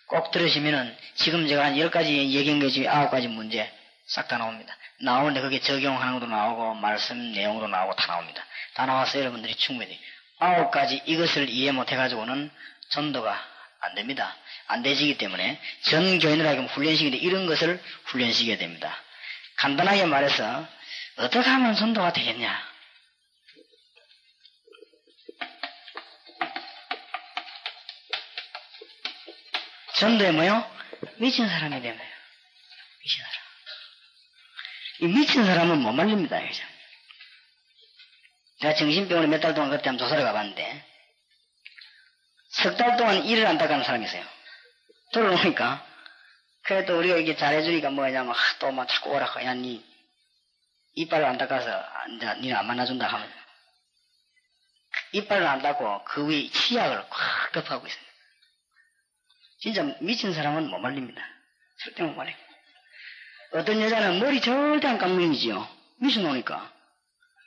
꼭 들으시면은 지금 제가 한 10가지 얘기한 것 중에 9가지 문제 싹 다 나옵니다. 나오는데 그게 적용하는 것도 나오고 말씀 내용으로 나오고 다 나옵니다. 다 나와서 여러분들이 충분히 9가지 이것을 이해 못해가지고는 전도가 안 됩니다. 안 되지기 때문에 전 교인을 하여금 훈련시키는데 이런 것을 훈련시켜야 됩니다. 간단하게 말해서 어떻게 하면 전도가 되겠냐? 전도에 뭐요? 미친 사람이 되면 미친 사람. 이 미친 사람은 못 말립니다. 그죠? 제가 정신병원에 몇 달 동안 그때 한번 조사를 가봤는데 석 달 동안 일을 안 닦아는 사람이 있어요. 들어오니까 그래도 우리가 이렇게 잘해주니까 뭐냐면 또 막 자꾸 오라 야 니 이빨을 안 닦아서 니는 안 만나준다 하면 이빨을 안 닦고 그 위에 치약을 콱 덮어가고 있어요. 진짜 미친 사람은 못 말립니다. 절대 못 말려. 어떤 여자는 머리 절대 안 감는 이지요. 미쳐 놓으니까.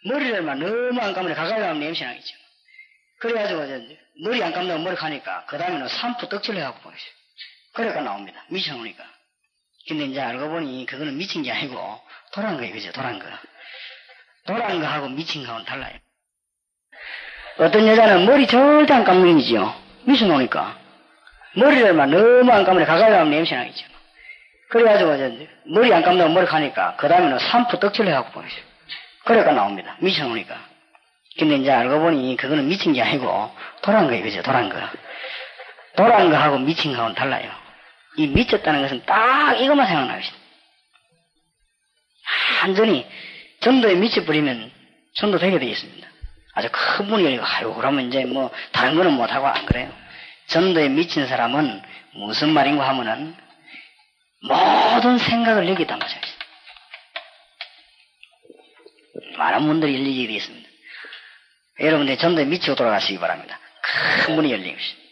머리를 막 너무 안 감으면 가까이 가면 냄새 나겠죠. 그래가지고 머리 안 감다고 머리 가니까 그 다음에는 산푸 떡칠을 해갖고 보내죠. 그래가 나옵니다. 미쳐 놓으니까. 근데 이제 알고 보니 그거는 미친 게 아니고 도란 거예요. 그죠? 도란 거. 도란 거하고 미친 거하고는 달라요. 어떤 여자는 머리 절대 안 감는 이지요. 미쳐 놓으니까. 머리를 막 너무 안 감으면 가까이 가면 냄새 나겠죠. 그래가지고 머리 안 감다고 머리 가니까 그 다음에는 산푸 떡칠을 해갖고 보내죠. 그래가 나옵니다. 미쳐 놓으니까. 근데 이제 알고 보니 그거는 미친 게 아니고 도란 거예요. 그죠? 도란 거. 도란 거하고 미친 거하고는 달라요. 이 미쳤다는 것은 딱 이것만 생각나겠습니다. 완전히 전도에 미쳐버리면 전도 되게 되어 있습니다. 아주 큰 문이 열리고 아이고 그러면 이제 뭐 다른 거는 못하고 안 그래요. 전도에 미친 사람은 무슨 말인가 하면은 모든 생각을 여기 담아서 있습니다. 많은 분들이 열리게 되어 있습니다. 여러분들 전도에 미치고 돌아가시기 바랍니다. 큰 문이 열리고 있습니다.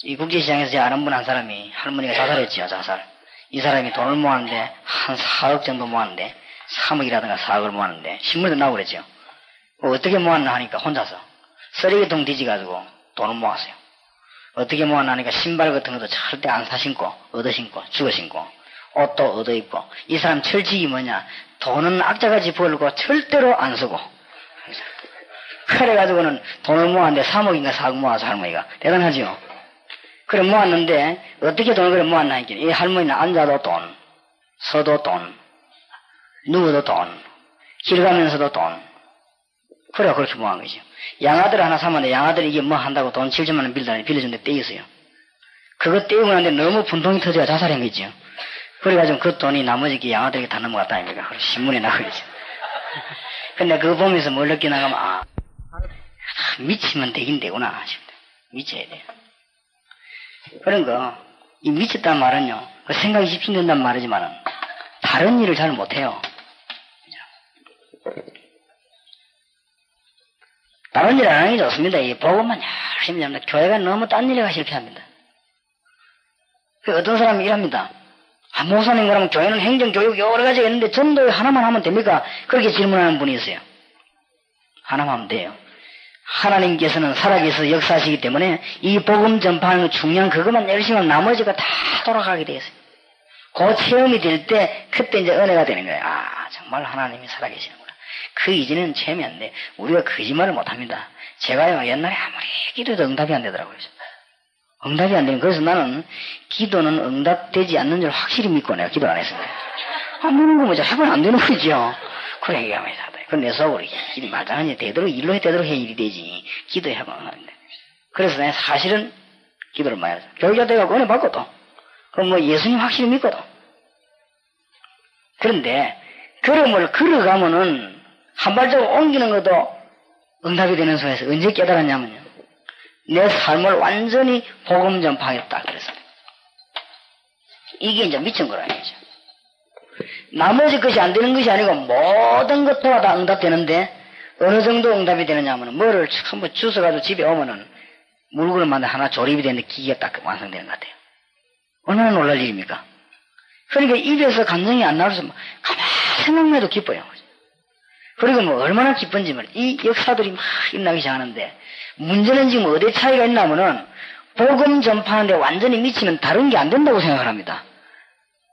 이 국제시장에서 제가 아는 분 한 사람이 할머니가 자살했지요. 자살. 이 사람이 돈을 모았는데 한 4억 정도 모았는데 3억이라든가 4억을 모았는데 신문에도 나오고 그랬죠. 어떻게 모았나 하니까 혼자서 쓰레기통 뒤지가지고 돈을 모았어요. 어떻게 모았나 하니까 신발 같은 것도 절대 안 사 신고 얻어 신고 죽어 신고 옷도 얻어 입고 이 사람 철칙이 뭐냐 돈은 악자같이 벌고 절대로 안 쓰고 그래가지고는 돈을 모았는데 3억인가 4억 모아서 할머니가 대단하지요. 그래 모았는데 어떻게 돈을 그래 모았나 하니까 이 할머니는 앉아도 돈 서도 돈 누워도 돈 길 가면서도 돈 그래 그렇게 모은 거죠. 양아들 하나 사면 양아들이 이게 뭐 한다고 돈 7천만 원 빌려준데 떼었어요. 그거 떼고 나는데 너무 분통이 터져가 자살한 거죠. 그래가지고 그 돈이 나머지 양아들에게 다 넘어갔다 아닙니까? 그래서 신문에 나가죠. 근데 그거 보면서 뭘 느끼나 하면 미치면 되긴 되구나 싶다. 미쳐야 돼요. 그런 거, 이 미쳤다는 말은요, 그 생각이 집중된다는 말이지만은, 다른 일을 잘 못해요. 다른 일 안 하는 게 좋습니다. 이 복음만 열심히 합니다. 교회가 너무 딴 일에 가 실패합니다. 어떤 사람이 이랍니다. 목사님 그러면 교회는 행정, 교육 여러 가지가 있는데 전도 하나만 하면 됩니까? 그렇게 질문하는 분이 있어요. 하나만 하면 돼요. 하나님께서는 살아계셔서 역사하시기 때문에 이 복음 전파하는 중요한 그것만 열심히 하면 나머지가 다 돌아가게 되어 있어요. 그 체험이 될 때 그때 이제 은혜가 되는 거예요. 정말 하나님이 살아계시는구나. 그 이전에는 체험이 안 돼. 우리가 거짓말을 못합니다. 제가요, 옛날에 아무리 기도해도 응답이 안 되더라고요. 응답이 안 되는, 그래서 나는 기도는 응답되지 않는 줄 확실히 믿고 내가 기도를 안 했습니다. 안 되는 거 뭐죠? 해보면 안 되는 거죠. 그래, 얘기하면서 하다. 그건 내 속으로, 기도 말장하니 되도록, 일로 해 되도록 해 일이 되지. 기도해보면 안 되는데. 그래서 내가 사실은 기도를 많이 했어요. 교육자 돼가고 은혜 받거든. 그럼 뭐 예수님 확실히 믿거든. 그런데, 걸음을 걸어가면은, 한 발자국 옮기는 것도 응답이 되는 소리에서 언제 깨달았냐면요. 내 삶을 완전히 복음 전파하겠다. 그래서. 이게 이제 미친 거라는 거죠. 나머지 것이 안 되는 것이 아니고 모든 것도가 다 응답되는데 어느 정도 응답이 되느냐 하면 뭐를 한번 주워가지고 집에 오면은 물건을 만들 하나 조립이 되는데 기계가 딱 완성되는 것 같아요. 얼마나 놀랄 일입니까? 그러니까 입에서 감정이 안 나와서 가만히 생각만 해도 기뻐요. 그리고 뭐 얼마나 기쁜지 이 역사들이 막 일어나기 시작하는데 문제는 지금 어디에 차이가 있냐면은 복음 전파하는데 완전히 미치면 다른 게 안 된다고 생각을 합니다.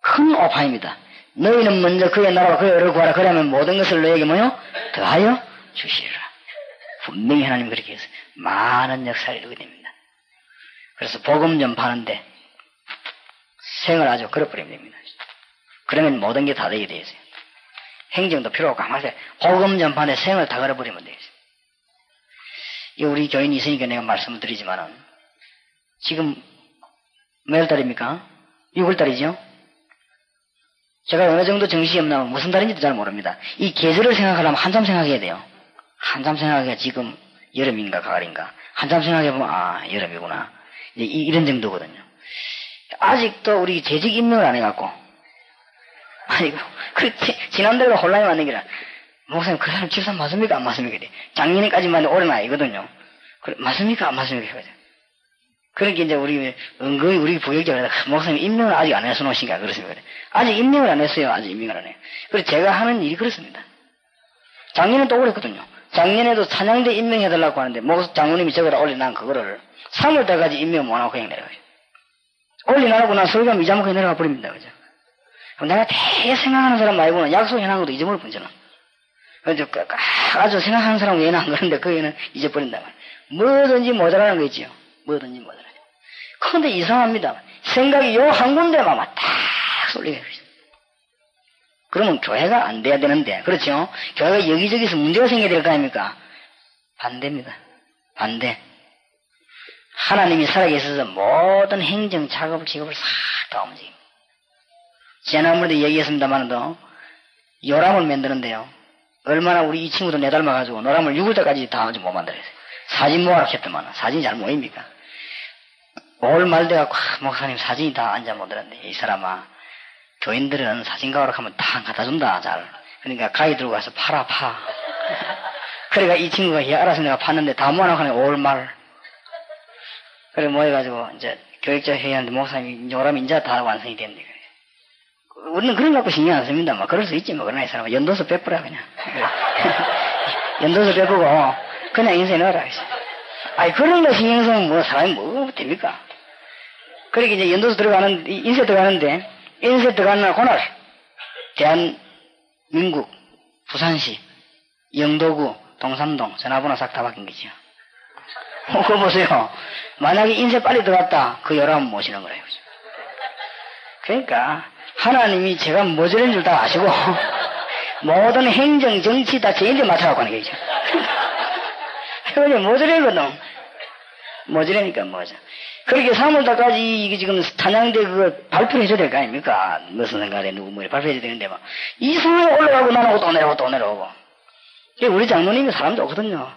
큰 오판입니다. 너희는 먼저 그의 나라와 그의 의를 구하라. 그러면 모든 것을 너에게 뭐요? 더하여 주시리라. 분명히 하나님 그렇게 해서 많은 역사를 이루게 됩니다. 그래서 복음 전파하는데 생을 아주 걸어버리면 됩니다. 그러면 모든 게 다 되게 되어 있어요. 행정도 필요 없고 아마 복음 전파하는데 생을 다 걸어버리면 되어 있어요. 우리 교인이 있으니까 내가 말씀을 드리지만은 지금 몇 달입니까? 6월달이죠? 제가 어느 정도 정신이 없나면 무슨 달인지도 잘 모릅니다. 이 계절을 생각하려면 한참 생각해야 돼요. 한참 생각해야 지금 여름인가 가을인가. 한참 생각해보면 여름이구나. 이제 이런 정도거든요. 아직도 우리 재직 임명을 안 해갖고 아이고 지난달에 혼란이 왔는 게라 목사님 그 사람 집사 맞습니까 안 맞습니까? 작년에까지만 오랜 아이거든요. 그래, 맞습니까 안 맞습니까? 그러니까 이제 은근히 우리 부역자가 목사님 임명을 아직 안 해서 놓으신가 그렇습니다. 아직 임명을 안 했어요. 아직 임명을 안 해요. 그래서 제가 하는 일이 그렇습니다. 작년에 또 그랬거든요. 작년에도 찬양대 임명해달라고 하는데 장로님이 저거를 올려놓은 그거를 3월달까지 임명 못하고 그냥 내려가요. 올려놔고 난 설교하면 잊어먹고 내려가 버립니다. 그죠? 그럼 내가 되게 생각하는 사람 말고는 약속해놓은 것도 잊어버릴 뿐이잖아. 그래서 아주 생각하는 사람 외에는 안 그런데 그 외에는 잊어버린다 말이에요. 뭐든지 모자라는 거 있지요. 뭐든지 모자라죠. 그런데 이상합니다. 생각이 요 한 군데만 딱 쏠리게 되죠. 그러면 교회가 안 돼야 되는데, 그렇죠? 교회가 여기저기서 문제가 생겨야 될 거 아닙니까? 반대입니다. 반대. 하나님이 살아계셔서 모든 행정, 작업을, 직업을 싹 다 움직입니다. 지난번에도 얘기했습니다만도 요람을 만드는데요. 얼마나 우리 이 친구도 내닮아가지고 노람을 6월달까지 다 아주 못 만들었어요. 사진 모아라 했더만 사진이 잘 모입니까? 5월 말 돼갖고 목사님 사진이 다 앉아 못 들었는데 이 사람아 교인들은 사진 가오라 하면 다 갖다 준다 잘. 그러니까 가위 들고 가서 팔아. 그러니까 이 친구가 알아서 내가 팠는데 다 모아놓고 하는 5월 말. 그래 모여가지고 이제 교육자 회의하는데 목사님 요람 인자 다 완성이 됐는데 우리는 그런 거 갖고 신경 안 씁니다. 뭐 그럴 수 있지 뭐. 그러나 이 사람은 연도서 베푸라 그냥. 연도서 베푸고 그냥 인쇄 넣어라. 아니 그런 거 신경 쓰면 뭐 사람이 뭐 됩니까? 그러니까 이제 연도서 들어가는 인쇄 들어가는데 인쇄 들어가는 그날 대한민국 부산시 영도구 동삼동 전화번호 싹 다 바뀐 거죠. 그거 보세요. 만약에 인쇄 빨리 들어갔다 그 요람은 모시는 거예요. 그러니까 하나님이 제가 모자란 줄 다 아시고 모든 행정 정치 다 저희한테 맡아갖고 하는 거죠. 그게 모자라거든. 모자라니까 뭐죠. 그렇게 3월달까지 이게 지금 찬양대 그거 발표를 해줘야 될 거 아닙니까? 무슨 생각에 누구 뭐 발표해줘야 되는데 막 이상하게 올라가고 나오고 또 내려오고 또 내려오고. 우리 장로님이 사람 좋거든요.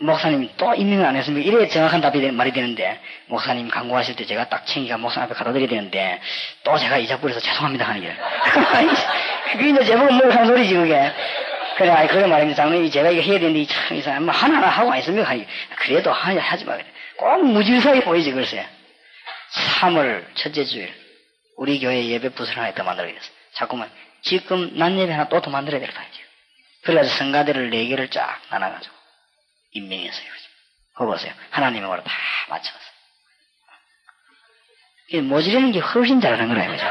목사님이 또 임명을 안 했으면 이래 정확한 답이 말이 되는데 목사님 강구하실 때 제가 딱 챙기가 목사님 앞에 갖다 드려야 되는데 또 제가 잊어버려서 죄송합니다 하는 게 그게 이제 제목은 뭘 하는 소리지 그게. 그래 그래 말입니다. 장로님이 제가 이거 해야 되는데 참 이상해. 뭐 하나하나 하고 안 있습니까? 그래도 하지 마. 꼭 무질서하게 보이지 글쎄. 3월 첫째 주일 우리 교회 예배 부스를 하나 더 만들어야겠어. 자꾸만 지금 낮 예배 하나 또 더 만들어야 될 거야. 그래가지고 성가대를 4개를 쫙 나눠가지고 임명했어요. 그거 보세요. 하나님의 말을 다 맞춰서. 모지르는 게 훨씬 잘하는 거라 이거죠.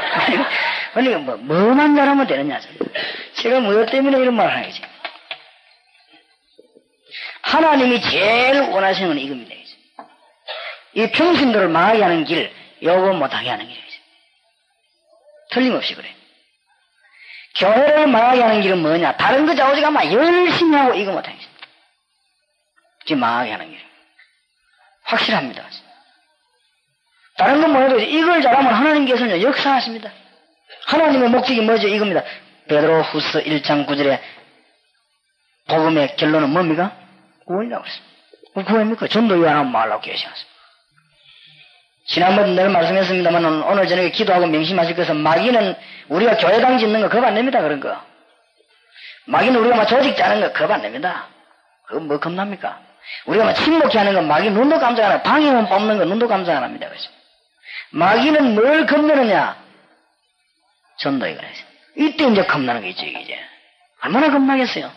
그러니까 뭐만 잘하면 되느냐. 제가 뭐 때문에 이런 말을 하겠지. 하나님이 제일 원하시는 건 이겁니다. 이 평신도를 망하게 하는 길, 요거 못하게 하는 길이죠. 틀림없이 그래. 교회를 망하게 하는 길은 뭐냐? 다른 거 좌우지가만 열심히 하고 이거 못하게 하죠. 지금 망하게 하는 길. 확실합니다. 다른 건 뭐해도 이걸 잘하면 하나님께서는 역사하십니다. 하나님의 목적이 뭐죠? 이겁니다. 베드로 후서 1장 9절에 복음의 결론은 뭡니까? 구원이라고 했습니다. 구원입니까? 전도 이거 안 하면 말라고 계시겠습니다. 지난번에 늘 말씀했습니다만 오늘 저녁에 기도하고 명심하실 것은 마귀는 우리가 교회당 짓는 거 겁 안 냅니다. 그런 거. 마귀는 우리가 막 조직 짜는 거 겁 안 냅니다. 그거 뭐 겁납니까? 우리가 막 침묵해 하는 거 마귀 눈도 깜짝 안 해요. 방해만 뽑는 거 눈도 깜짝 안 합니다. 그렇죠? 마귀는 뭘 겁내느냐? 전도에 관해서. 이때 이제 겁나는 게 있죠, 이제. 얼마나 겁나겠어요?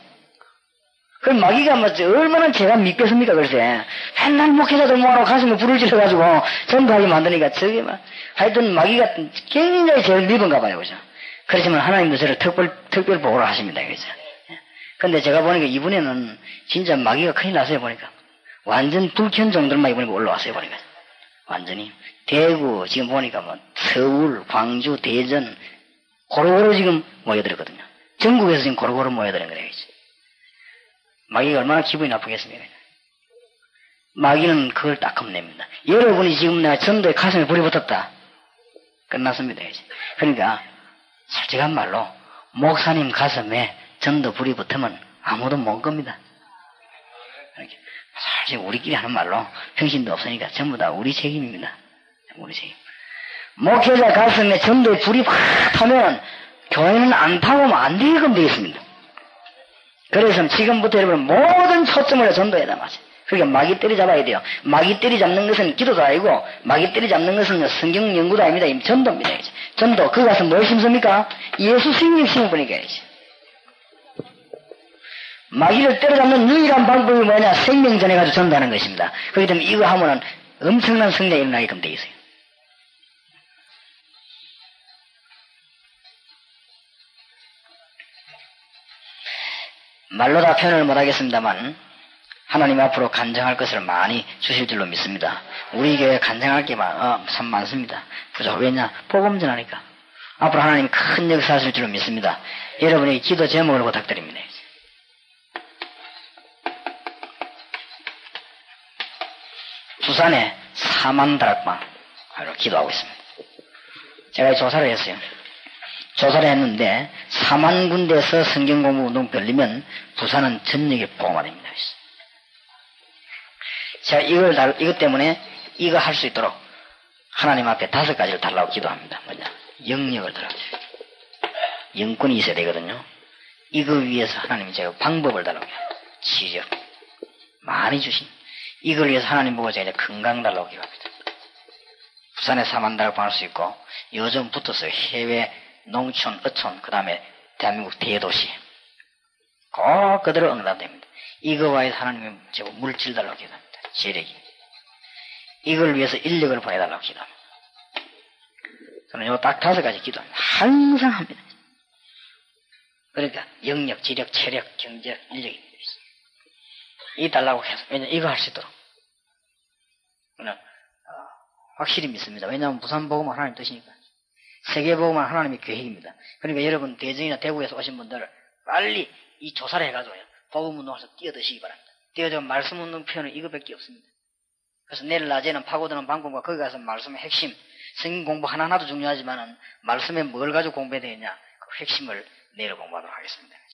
그럼 마귀가 얼마나 제가 믿겠습니까, 글쎄. 맨날 목회자들 모아놓고 가슴에 불을 질러가지고 전도하게 만드니까 저게 하여튼 마귀가 굉장히 제일 미분가 봐요, 그죠? 그렇지만 하나님도 저를 특별 보호를 하십니다, 그죠? 근데 제가 보니까 이번에는 진짜 마귀가 큰일 났어요, 보니까. 완전 불편 정도만 이번에 올라왔어요, 보니까. 완전히. 대구, 지금 보니까 서울, 광주, 대전, 고루고루 지금 모여들었거든요. 전국에서 지금 고루고루 모여드는 거예요, 그죠? 마귀가 얼마나 기분이 나쁘겠습니까? 마귀는 그걸 딱 겁냅니다. 여러분이 지금 내가 전도에 가슴에 불이 붙었다. 끝났습니다, 이제. 그러니까, 솔직한 말로, 목사님 가슴에 전도 불이 붙으면 아무도 못 겁니다. 사실 우리끼리 하는 말로 평신도 없으니까 전부 다 우리 책임입니다. 우리 책임. 목회자 가슴에 전도에 불이 확 타면 교회는 안 타고 안 되게끔 되겠습니다. 그래서 지금부터 여러분 모든 초점을 전도에다 맞아요. 그러니까 마귀 때리잡아야 돼요. 마귀 때리잡는 것은 기도도 아니고 마귀 때리잡는 것은 성경 연구도 아닙니다. 전도입니다. 이제. 전도. 그거 가서 뭘 심습니까? 예수 생명 심어보니까 이제. 마귀를 때려잡는 유일한 방법이 뭐냐? 생명 전해가지고 전도하는 것입니다. 그렇기 때문에 이거 하면은 엄청난 성장이 일어나게끔 되어 있어요. 말로 다 표현을 못하겠습니다만 하나님 앞으로 간증할 것을 많이 주실 줄로 믿습니다. 우리 교회에 간증할 게 참 많습니다. 부족. 왜냐? 복음 전하니까. 앞으로 하나님이 큰 역사하실 줄로 믿습니다. 여러분의 기도 제목을 부탁드립니다. 부산에 4만 다락방으로 기도하고 있습니다. 제가 조사를 했어요. 조사를 했는데 4만 군데에서 성경공부 운동 열리면 부산은 전역에 복음화됩니다. 제가 이것 때문에 이거 할 수 있도록 하나님 앞에 5가지를 달라고 기도합니다. 뭐냐? 영역을 달라고. 영권이 있어야 되거든요. 이거 위해서 하나님이 제가 방법을 달라고 해요. 지력. 많이 주신. 이걸 위해서 하나님 보고 제가 건강 달라고 기도합니다. 부산에 4만 다락방 할 수 있고 요즘 붙었어요. 해외 농촌, 어촌, 그 다음에 대한민국 대도시. 꼭 그대로 응답됩니다. 이거와 해서 하나님이 제가 물질 달라고 기도합니다. 재력이. 이걸 위해서 인력을 보내달라고 기도합니다. 저는 요 딱 5가지 기도합니다. 항상 합니다. 그러니까 영역, 지력, 체력, 경제력, 인력이 이 달라고 해서 왜냐면 이거 할 수 있도록 확실히 믿습니다. 왜냐하면 부산복음은 하나님 뜻이니까. 세계복음은 하나님의 계획입니다. 그러니까 여러분 대전이나 대구에서 오신 분들 빨리 이 조사를 해가지고 복음운동에서 뛰어드시기 바랍니다. 뛰어들면 말씀운동 표현은 이거밖에 없습니다. 그래서 내일 낮에는 파고드는 방법과 거기 가서 말씀의 핵심, 성경 공부 하나하나도 중요하지만은 말씀에 뭘 가지고 공부해야 되느냐 그 핵심을 내일 공부하도록 하겠습니다.